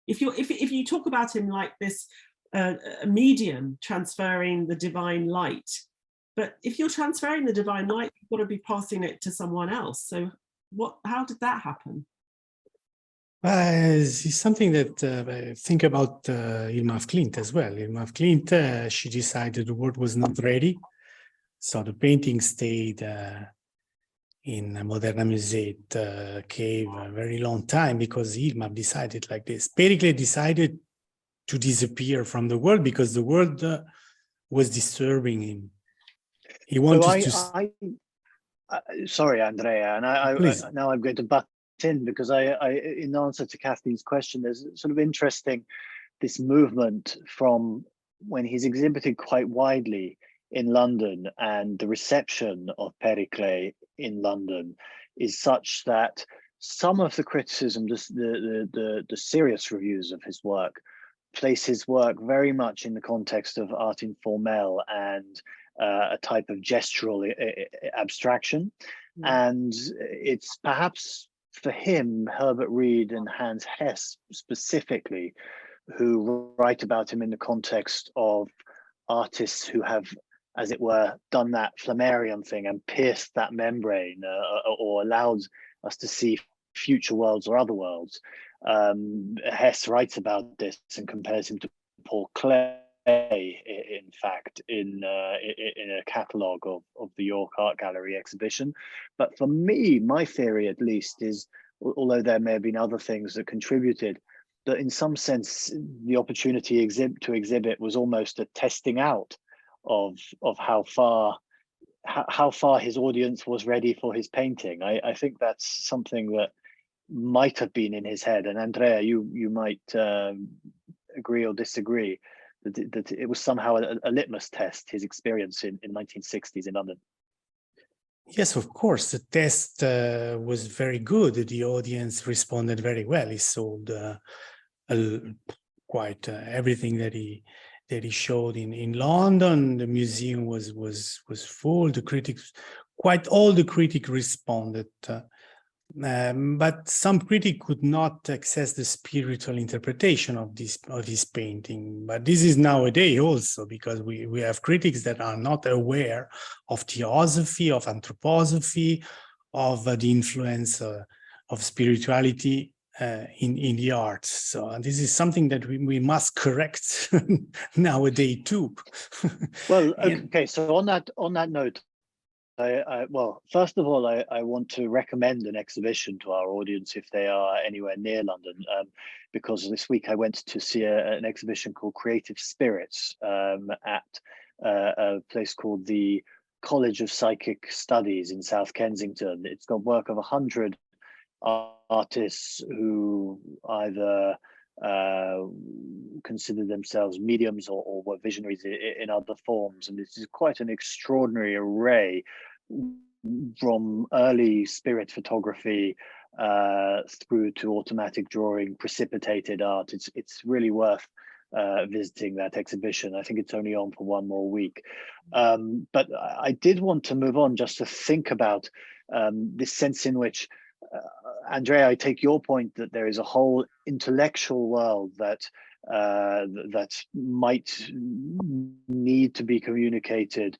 If you talk about him like this medium transferring the divine light, but if you're transferring the divine light, you've got to be passing it to someone else. So how did that happen? It's something that I think about Hilma of Klint as well. Hilma of Klint, she decided the world was not ready. So the painting stayed in Moderna Musette cave a very long time because Hilma decided like this. Pericle decided to disappear from the world because the world was disturbing him. He wanted to... Sorry, Andrea, and now I'm going to butt in because in answer to Kathleen's question, there's sort of interesting this movement from when he's exhibited quite widely in London, and the reception of Pericle in London is such that some of the criticism, the serious reviews of his work, place his work very much in the context of art informel and a type of gestural abstraction. And it's perhaps for him, Herbert Reed and Hans Hesse specifically, who write about him in the context of artists who have, as it were, done that Flammarion thing and pierced that membrane or allowed us to see future worlds or other worlds. Hesse writes about this and compares him to Paul Klee, in fact, in a catalogue of the York Art Gallery exhibition. But for me, my theory at least is, although there may have been other things that contributed, that in some sense, the opportunity to exhibit was almost a testing out of how far his audience was ready for his painting. I think that's something that might have been in his head. And Andrea, you might agree or disagree that it was somehow a litmus test, his experience in 1960s in London. Yes, of course, the test was very good. The audience responded very well. He sold quite everything that he showed in London. The museum was full. The critics, quite all the critics responded but some critics could not access the spiritual interpretation of this painting. But this is nowadays also because we have critics that are not aware of theosophy, of anthroposophy, of the influence of spirituality in the arts. So this is something that we must correct nowadays too. Well, okay. So on that note, well, first of all, I want to recommend an exhibition to our audience if they are anywhere near London, because this week I went to see an exhibition called Creative Spirits at a place called the College of Psychic Studies in South Kensington. It's got work of 100 artists who either consider themselves mediums or were visionaries in other forms, and this is quite an extraordinary array from early spirit photography through to automatic drawing, precipitated art. It's really worth visiting that exhibition. I think it's only on for one more week, but I did want to move on just to think about this sense in which Andrea, I take your point that there is a whole intellectual world that might need to be communicated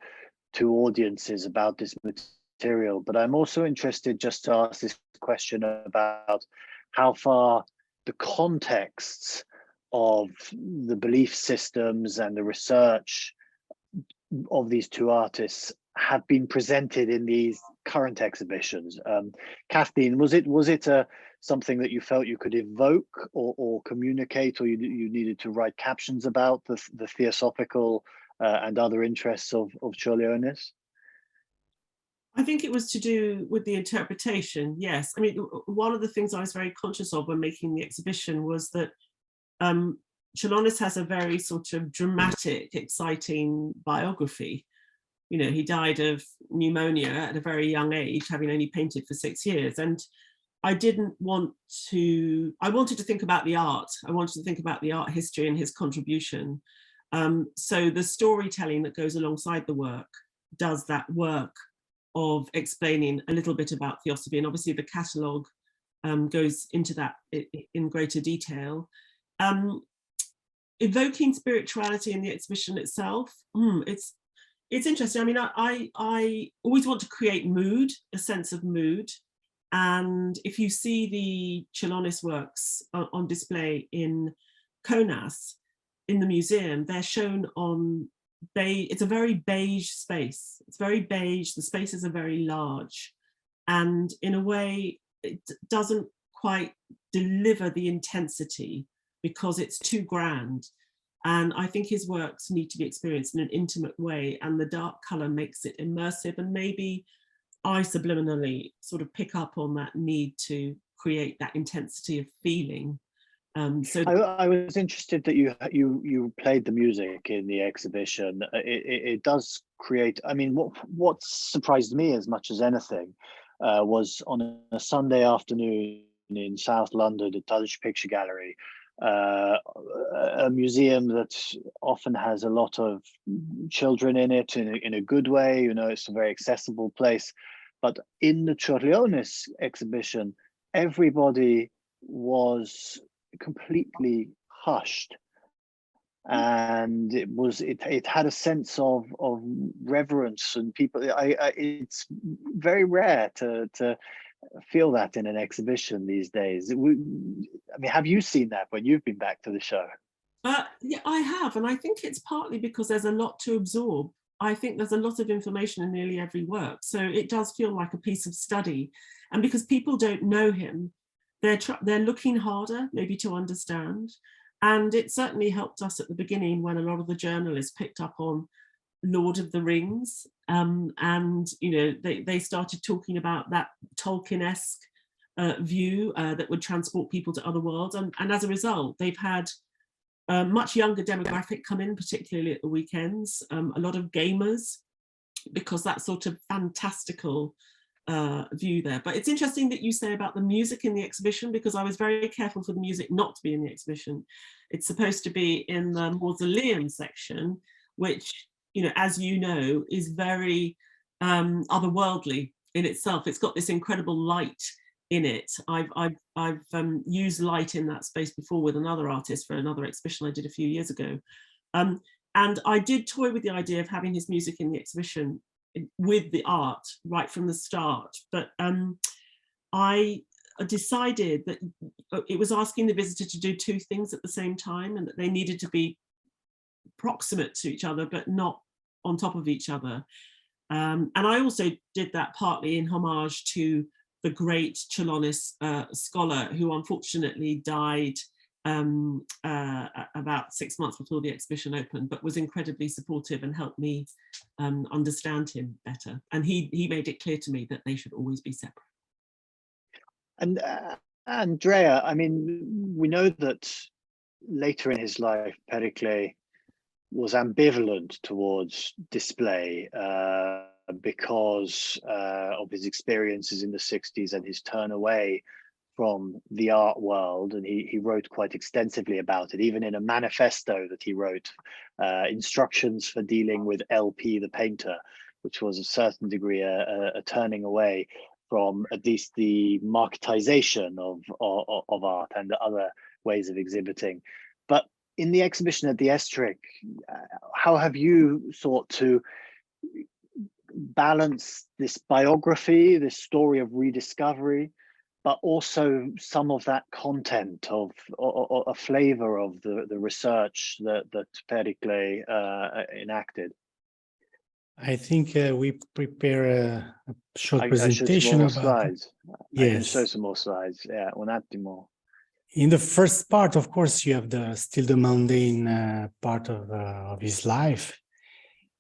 to audiences about this material. But I'm also interested just to ask this question about how far the contexts of the belief systems and the research of these two artists have been presented in these current exhibitions. Kathleen, was it something that you felt you could evoke or communicate, or you needed to write captions about the theosophical and other interests of Čiurlionis? I think it was to do with the interpretation, yes. I mean, one of the things I was very conscious of when making the exhibition was that Čiurlionis has a very sort of dramatic, exciting biography. You know, he died of pneumonia at a very young age, having only painted for 6 years. And I wanted to think about the art. I wanted to think about the art history and his contribution. So the storytelling that goes alongside the work does that work of explaining a little bit about theosophy. And obviously the catalogue goes into that in greater detail. Evoking spirituality in the exhibition itself, it's interesting. I mean, I always want to create mood, a sense of mood. And if you see the Čiurlionis works on display in Kaunas, in the museum, they're shown on beige. It's a very beige space. It's very beige. The spaces are very large. And in a way, it doesn't quite deliver the intensity because it's too grand. And I think his works need to be experienced in an intimate way, and the dark color makes it immersive, and maybe I subliminally sort of pick up on that need to create that intensity of feeling. So I was interested that you played the music in the exhibition. It does create, I mean, what surprised me as much as anything was on a Sunday afternoon in South London at Dulwich Picture Gallery, a museum that often has a lot of children in it in a good way. You know, it's a very accessible place. But in the Čiurlionis exhibition, everybody was completely hushed, and it had a sense of reverence, and people. It's very rare to feel that in an exhibition these days. I mean, have you seen that when you've been back to the show? Yeah, I have, and I think it's partly because there's a lot to absorb. I think there's a lot of information in nearly every work, so it does feel like a piece of study. And because people don't know him, they're looking harder maybe to understand. And it certainly helped us at the beginning when a lot of the journalists picked up on Lord of the Rings, and you know, they started talking about that Tolkien-esque view that would transport people to other worlds, and as a result they've had a much younger demographic come in, particularly at the weekends, a lot of gamers, because that sort of fantastical view there. But it's interesting that you say about the music in the exhibition, because I was very careful for the music not to be in the exhibition. It's supposed to be in the mausoleum section, which, you know, as you know, is very otherworldly in itself. It's got this incredible light in it. I've used light in that space before with another artist for another exhibition I did a few years ago. And I did toy with the idea of having his music in the exhibition with the art right from the start. But I decided that it was asking the visitor to do two things at the same time, and that they needed to be proximate to each other, but not on top of each other. And I also did that partly in homage to the great Čiurlionis scholar who unfortunately died about 6 months before the exhibition opened, but was incredibly supportive and helped me understand him better. And he made it clear to me that they should always be separate. And Andrea, I mean, we know that later in his life, Pericle was ambivalent towards display because of his experiences in the 60s and his turn away from the art world. And he wrote quite extensively about it, even in a manifesto that he wrote, instructions for dealing with LP the painter, which was a certain degree a turning away from at least the marketization of art and the other ways of exhibiting. But in the exhibition at the Estorick, how have you sought to balance this biography, this story of rediscovery, but also some of that content of a flavor of the research that Pericle enacted? I think we prepare a short presentation about slides. Yes. I can show some more slides. Yeah, un attimo. In the first part, of course, you have still the mundane part of his life,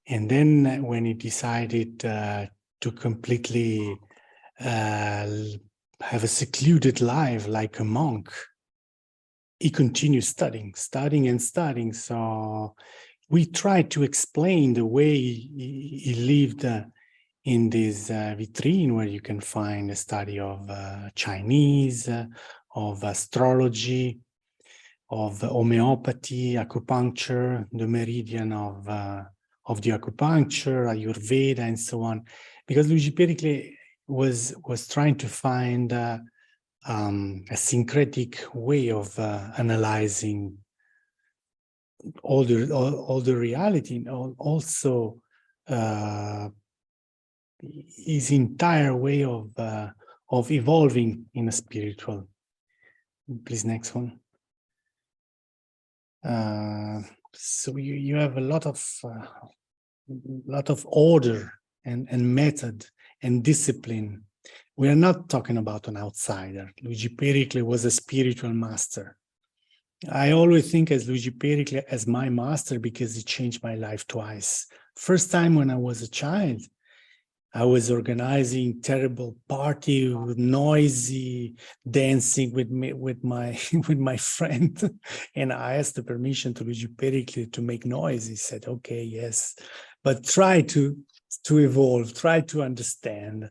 and then when he decided to completely have a secluded life like a monk, he continued studying. So we tried to explain the way he lived in this vitrine, where you can find a study of Chinese, of astrology, of homeopathy, acupuncture, the meridian of the acupuncture, Ayurveda, and so on. Because Luigi Pericle was trying to find a syncretic way of analyzing all the reality, and also his entire way of evolving in a spiritual. Please, next one. So you have a lot of order and method and discipline. We are not talking about an outsider. Luigi Pericle was a spiritual master. I always think as Luigi Pericle as my master because he changed my life twice. First time when I was a child, I was organizing terrible party with noisy dancing with my friend, and I asked the permission to Luigi Pericle to make noise. He said, "Okay, yes, but try to evolve, try to understand."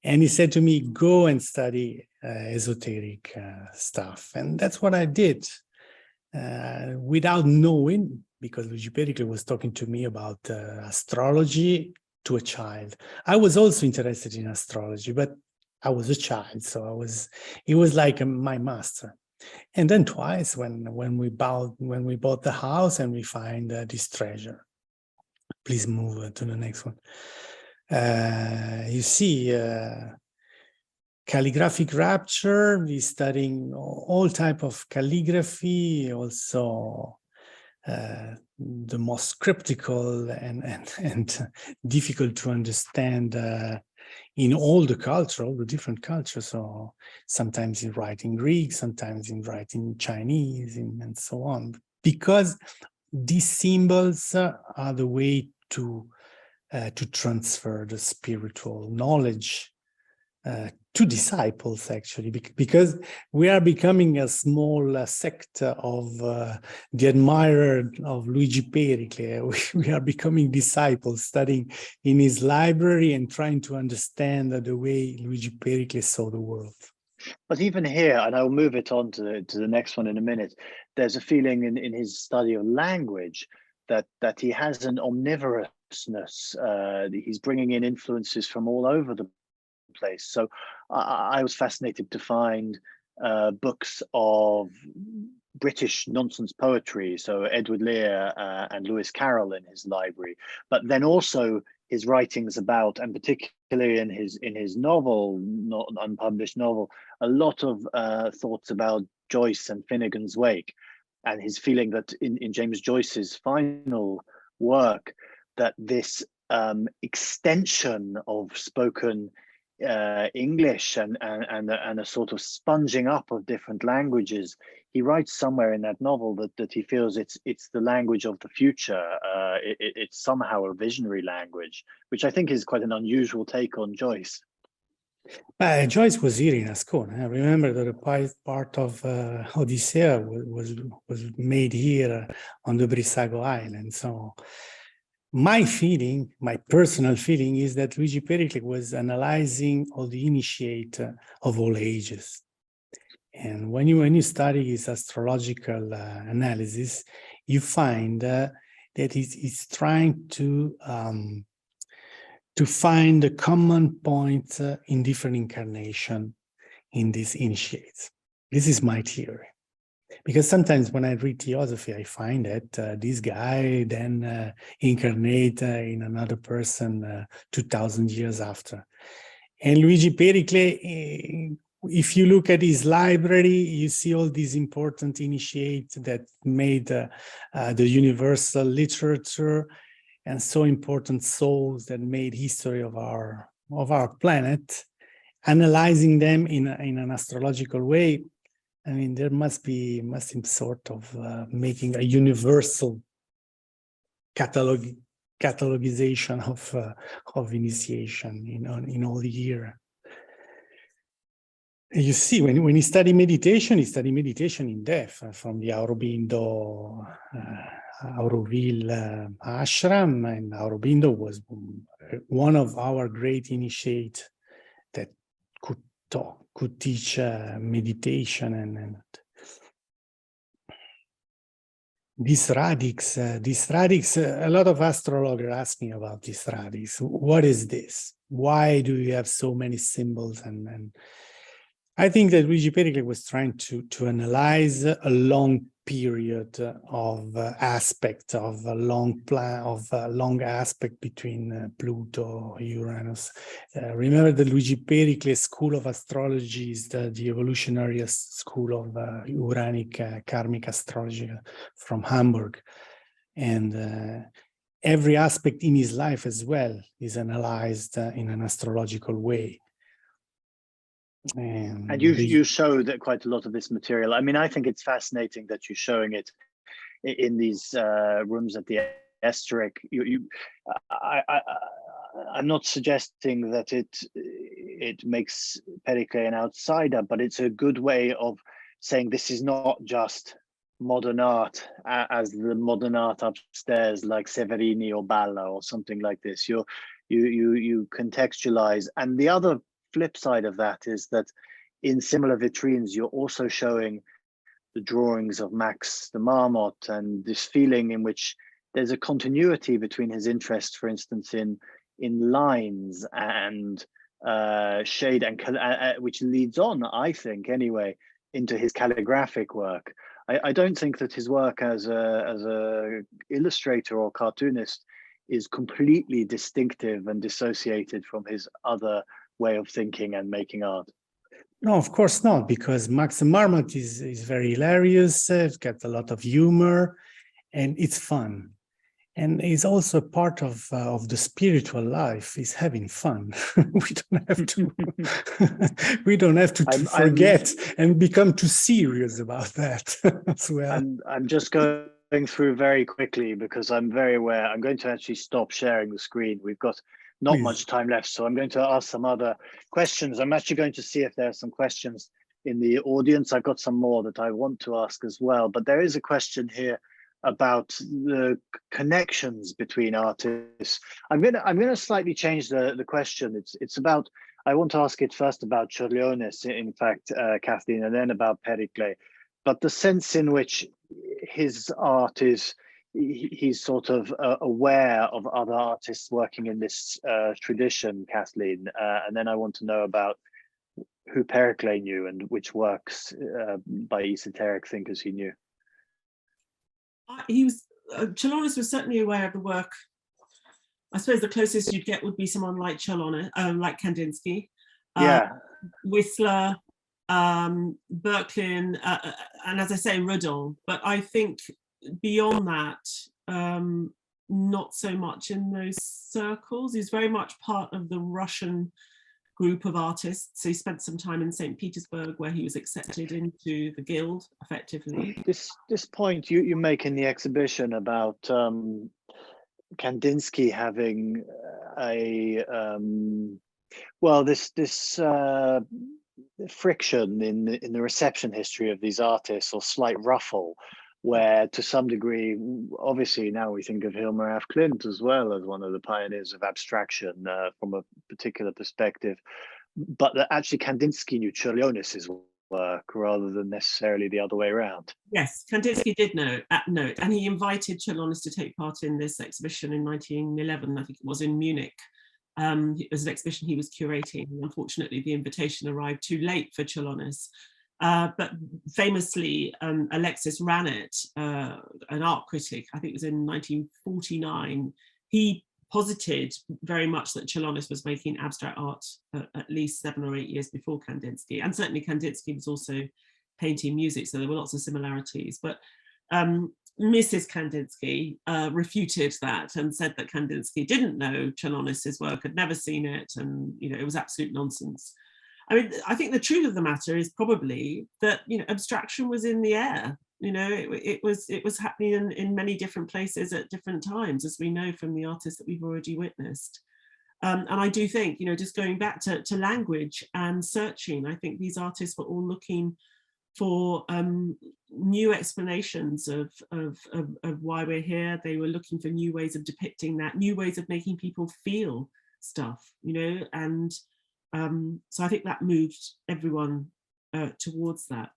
And he said to me, "Go and study esoteric stuff," and that's what I did. Without knowing, because Luigi Pericle was talking to me about astrology to a child. I was also interested in astrology, but I was a child, so he was like my master. And then twice when we bought the house and we find this treasure. Please move to the next one. You see calligraphic rapture. He's studying all type of calligraphy, also the most cryptical and difficult to understand in all the different cultures. So sometimes in writing Greek, sometimes in writing Chinese, and so on. Because these symbols are the way to transfer the spiritual knowledge to disciples, actually, because we are becoming a small sect of the admirer of Luigi Pericle. We are becoming disciples, studying in his library and trying to understand the way Luigi Pericle saw the world. But even here, and I'll move it on to the next one in a minute, there's a feeling in his study of language that he has an omnivorousness. He's bringing in influences from all over the place. So I was fascinated to find books of British nonsense poetry, so Edward Lear and Lewis Carroll in his library, but then also his writings about, and particularly in his novel, not unpublished novel, a lot of thoughts about Joyce and Finnegan's Wake, and his feeling that in James Joyce's final work, that this extension of spoken English and a sort of sponging up of different languages. He writes somewhere in that novel that he feels it's the language of the future. It's somehow a visionary language, which I think is quite an unusual take on Joyce. Joyce was here in Ascona. I remember that a part of Odyssea was made here on the Brissago Island. So my feeling, my personal feeling, is that Luigi Pericle was analyzing all the initiate of all ages. And when you study his astrological analysis, you find that he's trying to find a common point in different incarnation in these initiates. This is my theory. Because sometimes when I read theosophy, I find that this guy then incarnate in another person 2,000 years after. And Luigi Pericle, if you look at his library, you see all these important initiates that made the universal literature, and so important souls that made history of our planet, analyzing them in an astrological way. I mean, there must be sort of making a universal catalogization of initiation in all the year. You see, when you study meditation in depth from the Aurobindo, Auroville ashram, and Aurobindo was one of our great initiates that could teach meditation and these radix. A lot of astrologers ask me about this radix. What is this? Why do you have so many symbols? And I think that Luigi Pericle was trying to analyze a long period of aspect of a long plan of a long aspect between Pluto, Uranus. Remember that Luigi Pericle's school of astrology is the evolutionary school of Uranic karmic astrology from Hamburg, and every aspect in his life as well is analyzed in an astrological way. And you show that quite a lot of this material. I mean, I think it's fascinating that you're showing it in these rooms at the Estorick. I'm not suggesting that it makes Pericle an outsider, but it's a good way of saying this is not just modern art as the modern art upstairs, like Severini or Balla or something like this. You contextualize, and the other flip side of that is that in similar vitrines, you're also showing the drawings of Max the Marmot, and this feeling in which there's a continuity between his interest, for instance, in lines and shade, and which leads on, I think, anyway, into his calligraphic work. I don't think that his work as a illustrator or cartoonist is completely distinctive and dissociated from his other way of thinking and making art. No, of course not, because Max the Marmot is very hilarious. It's got a lot of humor, and it's fun, and it's also part of the spiritual life. Is having fun. We don't have to forget and become too serious about that as well. I'm just going through very quickly because I'm very aware. I'm going to actually stop sharing the screen. We've got not much time left, so I'm going to ask some other questions. I'm actually going to see if there are some questions in the audience. I've got some more that I want to ask as well, but there is a question here about the connections between artists. I'm gonna slightly change the question. It's about, I want to ask it first about Čiurlionis, in fact, Kathleen, and then about Pericle, but the sense in which his art is he's sort of aware of other artists working in this tradition, Kathleen. And then I want to know about who Pericle knew and which works by esoteric thinkers he knew. He was, Čiurlionis was certainly aware of the work. I suppose the closest you'd get would be someone like Čiurlionis, like Kandinsky, Whistler, Berkeley, and as I say, Rudolph. But I think beyond that, not so much in those circles. He's very much part of the Russian group of artists. He spent some time in St. Petersburg, where he was accepted into the guild, effectively. This point you make in the exhibition about Kandinsky having a this friction in the reception history of these artists, or slight ruffle, where to some degree, obviously now we think of Hilma af Klint as well as one of the pioneers of abstraction from a particular perspective, but that actually Kandinsky knew Čiurlionis's work rather than necessarily the other way around. Yes, Kandinsky did note, and he invited Čiurlionis to take part in this exhibition in 1911, I think it was, in Munich. It was an exhibition he was curating. Unfortunately, the invitation arrived too late for Čiurlionis. But famously, Alexis Rannet, an art critic, I think it was in 1949, he posited very much that Čiurlionis was making abstract art at least 7 or 8 years before Kandinsky. And certainly Kandinsky was also painting music, so there were lots of similarities. But Mrs. Kandinsky refuted that and said that Kandinsky didn't know Čiurlionis's work, had never seen it, and it was absolute nonsense. I mean, I think the truth of the matter is probably that abstraction was in the air. It was happening in many different places at different times, as we know from the artists that we've already witnessed. And I do think, just going back to language and searching, I think these artists were all looking for new explanations of why we're here. They were looking for new ways of depicting that, new ways of making people feel stuff, and so I think that moved everyone towards that.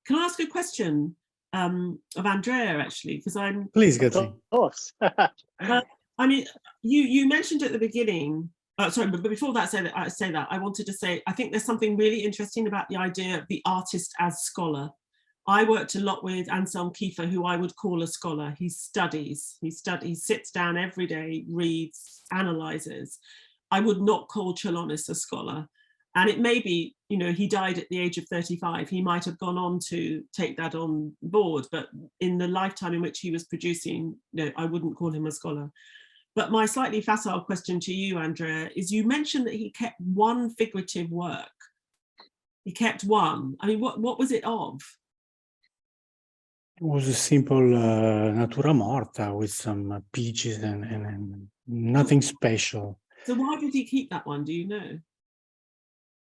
Can I ask a question of Andrea, actually, because I'm... Please, Kathleen. Of course. I mean, you mentioned at the beginning, sorry, but before that, I wanted to say, I think there's something really interesting about the idea of the artist as scholar. I worked a lot with Anselm Kiefer, who I would call a scholar. He studies, he sits down every day, reads, analyzes. I would not call Čiurlionis a scholar. And it may be, he died at the age of 35. He might have gone on to take that on board, but in the lifetime in which he was producing, I wouldn't call him a scholar. But my slightly facile question to you, Andrea, is you mentioned that he kept one figurative work. He kept one. I mean, what was it of? It was a simple natura morta with some peaches and nothing special. So why did he keep that one? Do you know?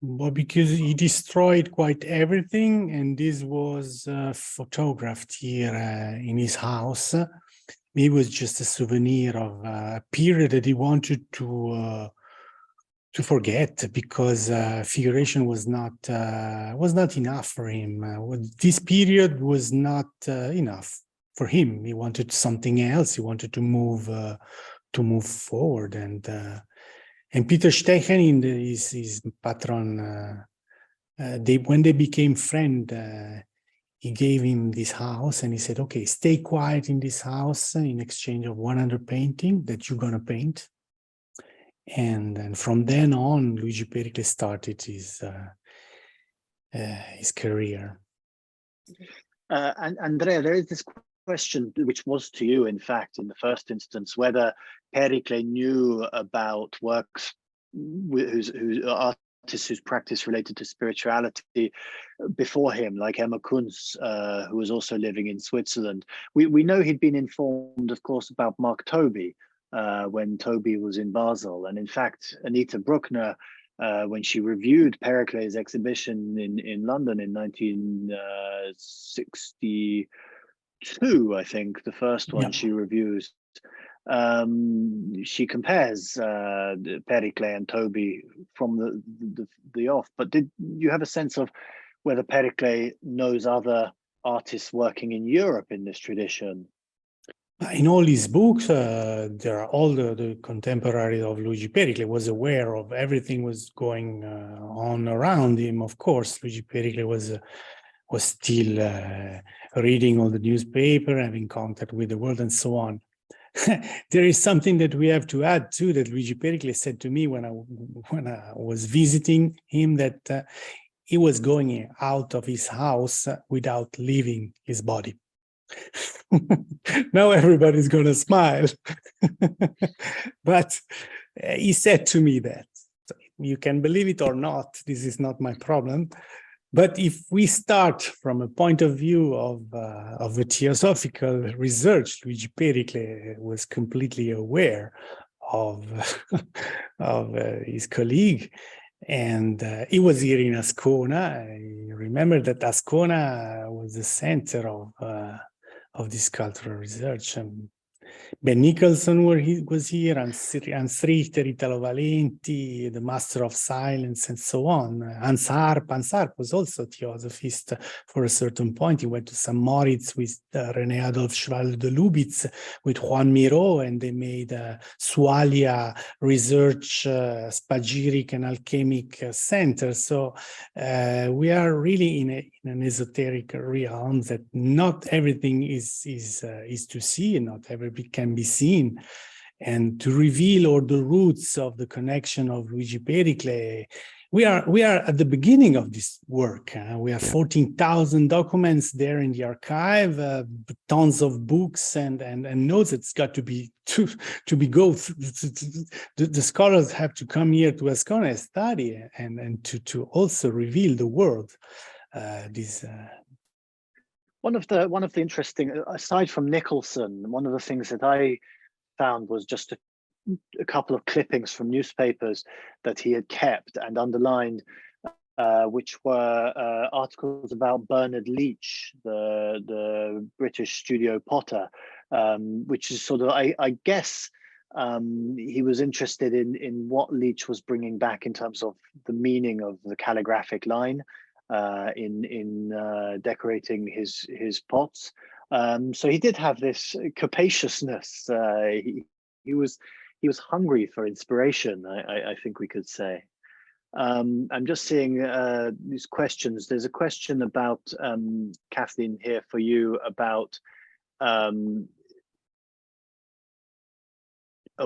Well, because he destroyed quite everything, and this was photographed here in his house. It was just a souvenir of a period that he wanted to forget, because figuration was not enough for him. This period was not enough for him. He wanted something else. He wanted to move forward, and Peter Stechen, his patron, when they became friends, he gave him this house and he said, okay, stay quiet in this house in exchange of 100 paintings that you're going to paint. And from then on, Luigi Pericle started his career. And Andrea, there is this question, which was to you, in fact, in the first instance, whether Pericle knew about works whose artists whose practice related to spirituality before him, like Emma Kunz, who was also living in Switzerland. We know he'd been informed, of course, about Mark Toby when Toby was in Basel. And in fact, Anita Bruckner, when she reviewed Pericle's exhibition in London in 1962, I think, the first one she reviews, she compares Pericle and Toby from the off. But did you have a sense of whether Pericle knows other artists working in Europe in this tradition? In all his books, there are all the contemporaries of Luigi Pericle was aware of everything was going on around him. Of course, Luigi Pericle was still reading all the newspaper, having contact with the world and so on. There is something that we have to add too, that Luigi Pericle said to me when I was visiting him, that he was going out of his house without leaving his body. Now everybody's going to smile. But he said to me that, you can believe it or not, this is not my problem. But if we start from a point of view of the theosophical research, Luigi Pericle was completely aware of, his colleague. And he was here in Ascona. I remember that Ascona was the center of this cultural research. Ben Nicholson was here, Hans Richter, Italo Valenti, the Master of Silence, and so on. Hans Arp was also a theosophist for a certain point. He went to St. Moritz with René Adolf Schwalbe de Lubitz, with Juan Miró, and they made Sualia Research, Spagyric and Alchemic Center. So we are really in an esoteric realm that not everything is to see, and not everything can be seen. And to reveal all the roots of the connection of Luigi Pericle, we are at the beginning of this work. We have 14,000 documents there in the archive, tons of books and notes. It's got to be go through. The scholars have to come here to Ascona and study and to also reveal the world. One of the interesting, aside from Nicholson, one of the things that I found was just a couple of clippings from newspapers that he had kept and underlined, which were articles about Bernard Leach, the British studio potter, which is sort of, I guess, he was interested in what Leach was bringing back in terms of the meaning of the calligraphic line in decorating his pots. So he did have this capaciousness. He was hungry for inspiration, I think we could say. I'm just seeing these questions. There's a question about Kathleen here for you about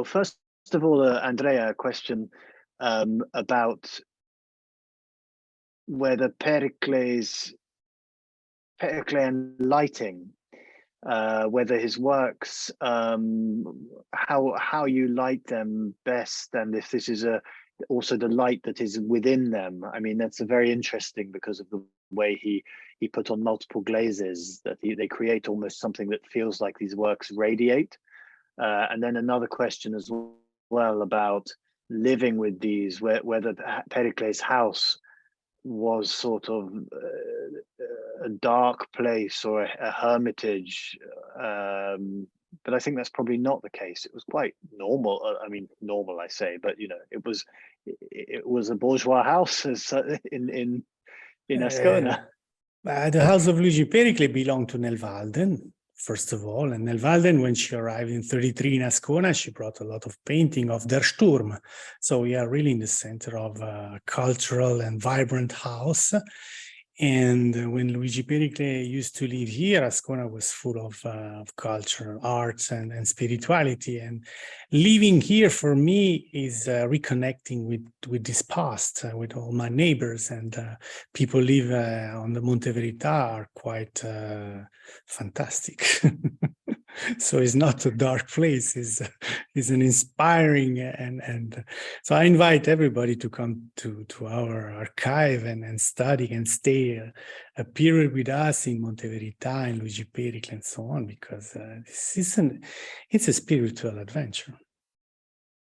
first of all, Andrea, a question about whether Pericle and lighting, whether his works, how you light them best, and if this is also the light that is within them. I mean, that's very interesting because of the way he put on multiple glazes, that they create almost something that feels like these works radiate. And then another question as well about living with these, whether Pericle's house was sort of a dark place or a hermitage, but I think that's probably not the case. It was quite normal. I mean, normal, I say, but you know, it was a bourgeois house in Ascona. The house of Luigi Pericle belonged to Nelvalden, first of all. And Nelvalden, when she arrived in 33 in Ascona, she brought a lot of painting of Der Sturm. So we are really in the center of a cultural and vibrant house. And when Luigi Pericle used to live here, Ascona was full of culture, arts, and spirituality. And living here for me is reconnecting with this past, with all my neighbors. And people live on the Monte Verità are quite fantastic. So it's not a dark place, it's an inspiring, and so I invite everybody to come to our archive and study and stay a period with us in Monte Verità and Luigi Pericle and so on, because it's a spiritual adventure.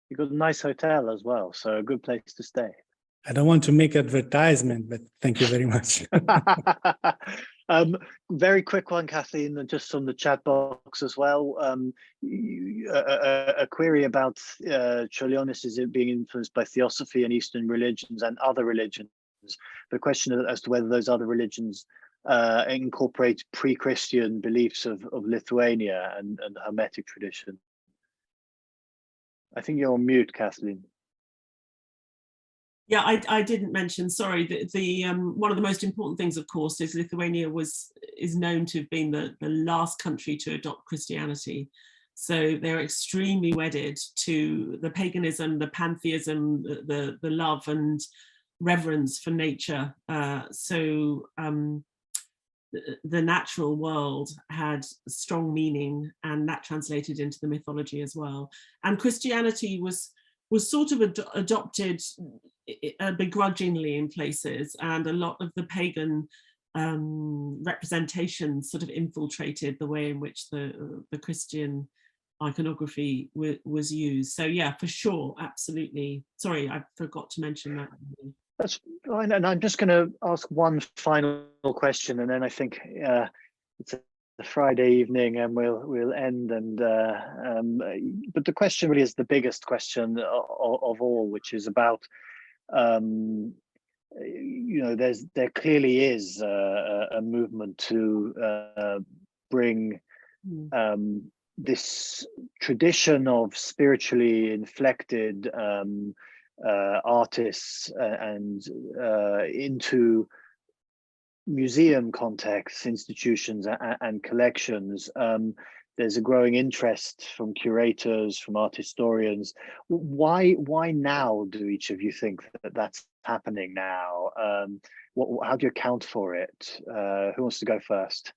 You got a nice hotel as well, so a good place to stay. I don't want to make advertisement, but thank you very much. Very quick one, Kathleen, just on the chat box as well. A query about Čiurlionis, is it being influenced by theosophy and Eastern religions and other religions? The question as to whether those other religions incorporates pre-Christian beliefs of Lithuania and Hermetic tradition. I think you're on mute, Kathleen. Yeah, I didn't mention, sorry, the one of the most important things, of course, is Lithuania is known to have been the last country to adopt Christianity. So they're extremely wedded to the paganism, the pantheism, the love and reverence for nature. So the natural world had strong meaning, and that translated into the mythology as well. And Christianity was sort of adopted begrudgingly in places, and a lot of the pagan representations sort of infiltrated the way in which the Christian iconography was used. So yeah, for sure, absolutely. Sorry, I forgot to mention that. That's fine, and I'm just going to ask one final question, and then I think it's a Friday evening, and we'll end. And but the question really is the biggest question of all, which is about there clearly is a movement to bring this tradition of spiritually inflected artists and into museum contexts, institutions and collections. There's a growing interest from curators, from art historians. Why now do each of you think that that's happening now? How do you account for it? Who wants to go first?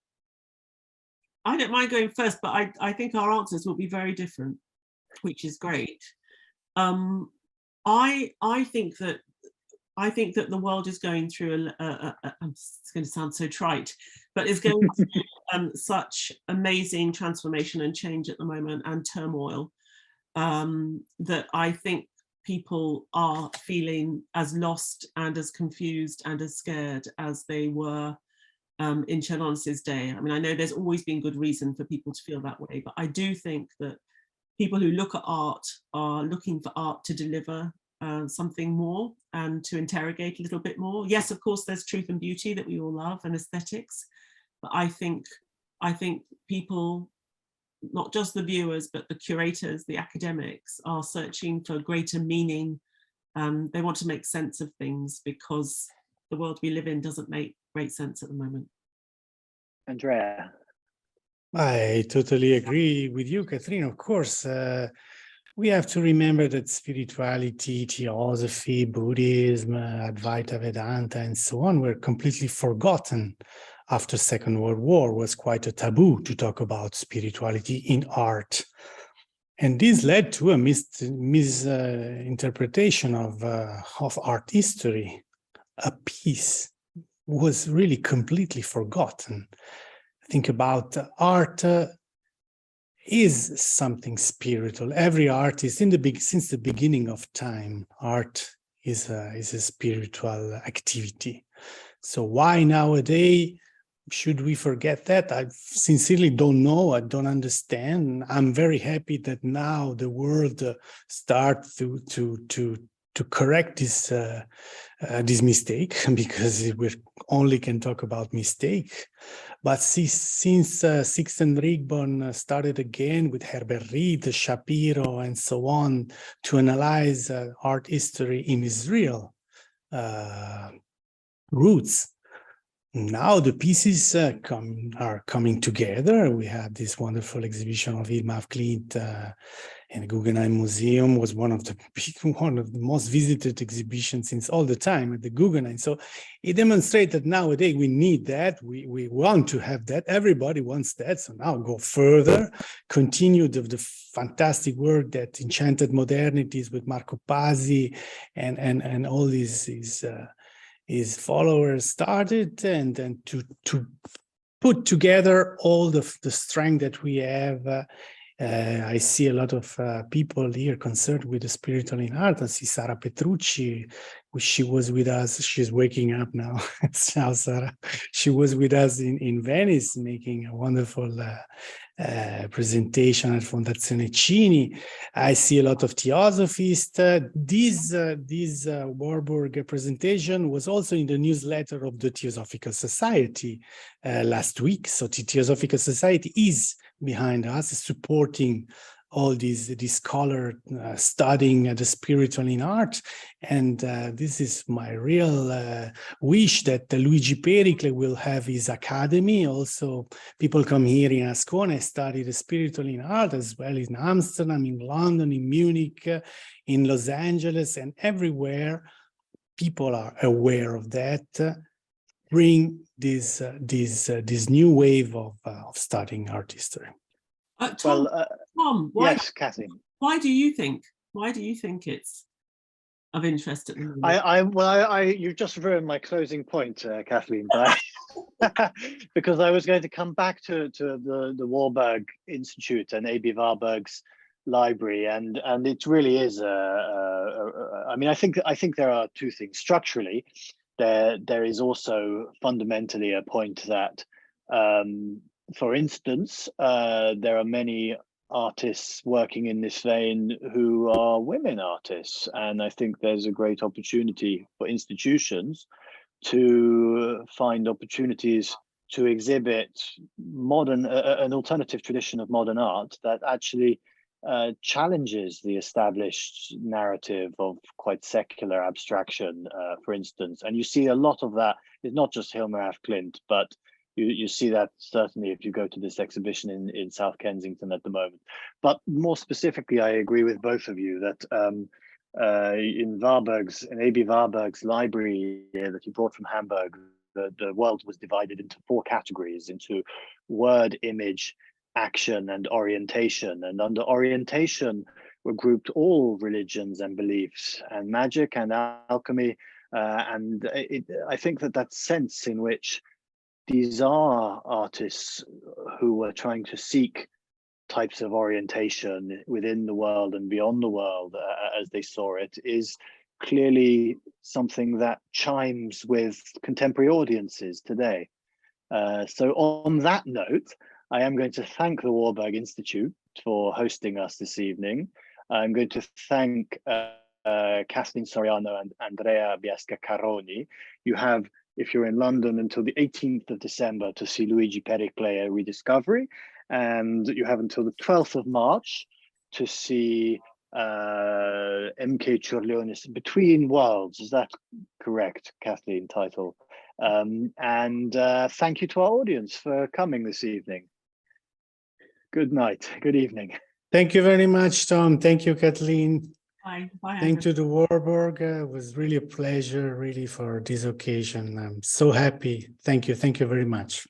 I don't mind going first, but I think our answers will be very different, which is great. I think that the world is going through it's going to sound so trite, but is going through such amazing transformation and change at the moment, and turmoil, that I think people are feeling as lost and as confused and as scared as they were in Čiurlionis's day. I mean, I know there's always been good reason for people to feel that way, but I do think that people who look at art are looking for art to deliver something more and to interrogate a little bit more. Yes, of course, there's truth and beauty that we all love, and aesthetics, but I think people, not just the viewers, but the curators, the academics, are searching for greater meaning. They want to make sense of things because the world we live in doesn't make great sense at the moment. Andrea. I totally agree with you, Kathleen. Of course, we have to remember that spirituality, theosophy, Buddhism, Advaita Vedanta, and so on were completely forgotten after Second World War. It was quite a taboo to talk about spirituality in art. And this led to a misinterpretation of art history. A piece was really completely forgotten. Think about art is something spiritual. Every artist since the beginning of time, art is a spiritual activity. So why nowadays should we forget that? I sincerely don't know. I don't understand. I'm very happy that now the world starts to correct this mistake, because we only can talk about mistake. But since Sixten Rigborn started again with Herbert Reed, Shapiro, and so on, to analyze art history in its real roots, now the pieces are coming together. We have this wonderful exhibition of Hilma of Klint in the Guggenheim Museum. Was one of the most visited exhibitions since all the time at the Guggenheim. So it demonstrates that nowadays we need that. We want to have that. Everybody wants that. So now go further, continue the fantastic work that Enchanted Modernities with Marco Pasi and all his followers started, and then to put together all the strength that we have. I see a lot of people here concerned with the spiritual in art. I see Sara Petrucci, she was with us. She's waking up now. Ciao, Sara. She was with us in Venice, making a wonderful presentation at Fondazione Cini. I see a lot of theosophists. This Warburg presentation was also in the newsletter of the Theosophical Society last week. So the Theosophical Society is behind us, supporting all these scholars studying the spiritual in art. And this is my real wish that Luigi Pericle will have his academy. Also, people come here in Ascona, study the spiritual in art, as well in Amsterdam, in London, in Munich, in Los Angeles, and everywhere. People are aware of that. Bring this new wave of studying art history. Tom, yes, Kathleen. Why do you think it's of interest at the moment? You just ruined my closing point, Kathleen, because I was going to come back to the Warburg Institute and A.B. Warburg's library, and it really is. I mean, I think there are two things. Structurally, there is also fundamentally a point that. For instance, there are many artists working in this vein who are women artists, and I think there's a great opportunity for institutions to find opportunities to exhibit an alternative tradition of modern art that actually challenges the established narrative of quite secular abstraction, for instance. And you see a lot of that. It's not just Hilma af Klint, but you see that certainly if you go to this exhibition in South Kensington at the moment. But more specifically, I agree with both of you that in A.B. Warburg's library that he brought from Hamburg, the world was divided into 4 categories, into word, image, action, and orientation. And under orientation were grouped all religions and beliefs, and magic and alchemy. I think that sense in which these are artists who were trying to seek types of orientation within the world and beyond the world as they saw it is clearly something that chimes with contemporary audiences today. So on that note, I am going to thank the Warburg Institute for hosting us this evening. I'm going to thank Kathleen Soriano and Andrea Biasca-Caroni. You have, if you're in London, until the 18th of December to see Luigi Pericle, A Rediscovery, and you have until the 12th of March to see M.K. Čiurlionis Between Worlds. Is that correct, Kathleen, title? Thank you to our audience for coming this evening. Good night, good evening. Thank you very much, Tom. Thank you, Kathleen. Bye. Thank you to Warburg. It was really a pleasure, really, for this occasion. I'm so happy. Thank you very much.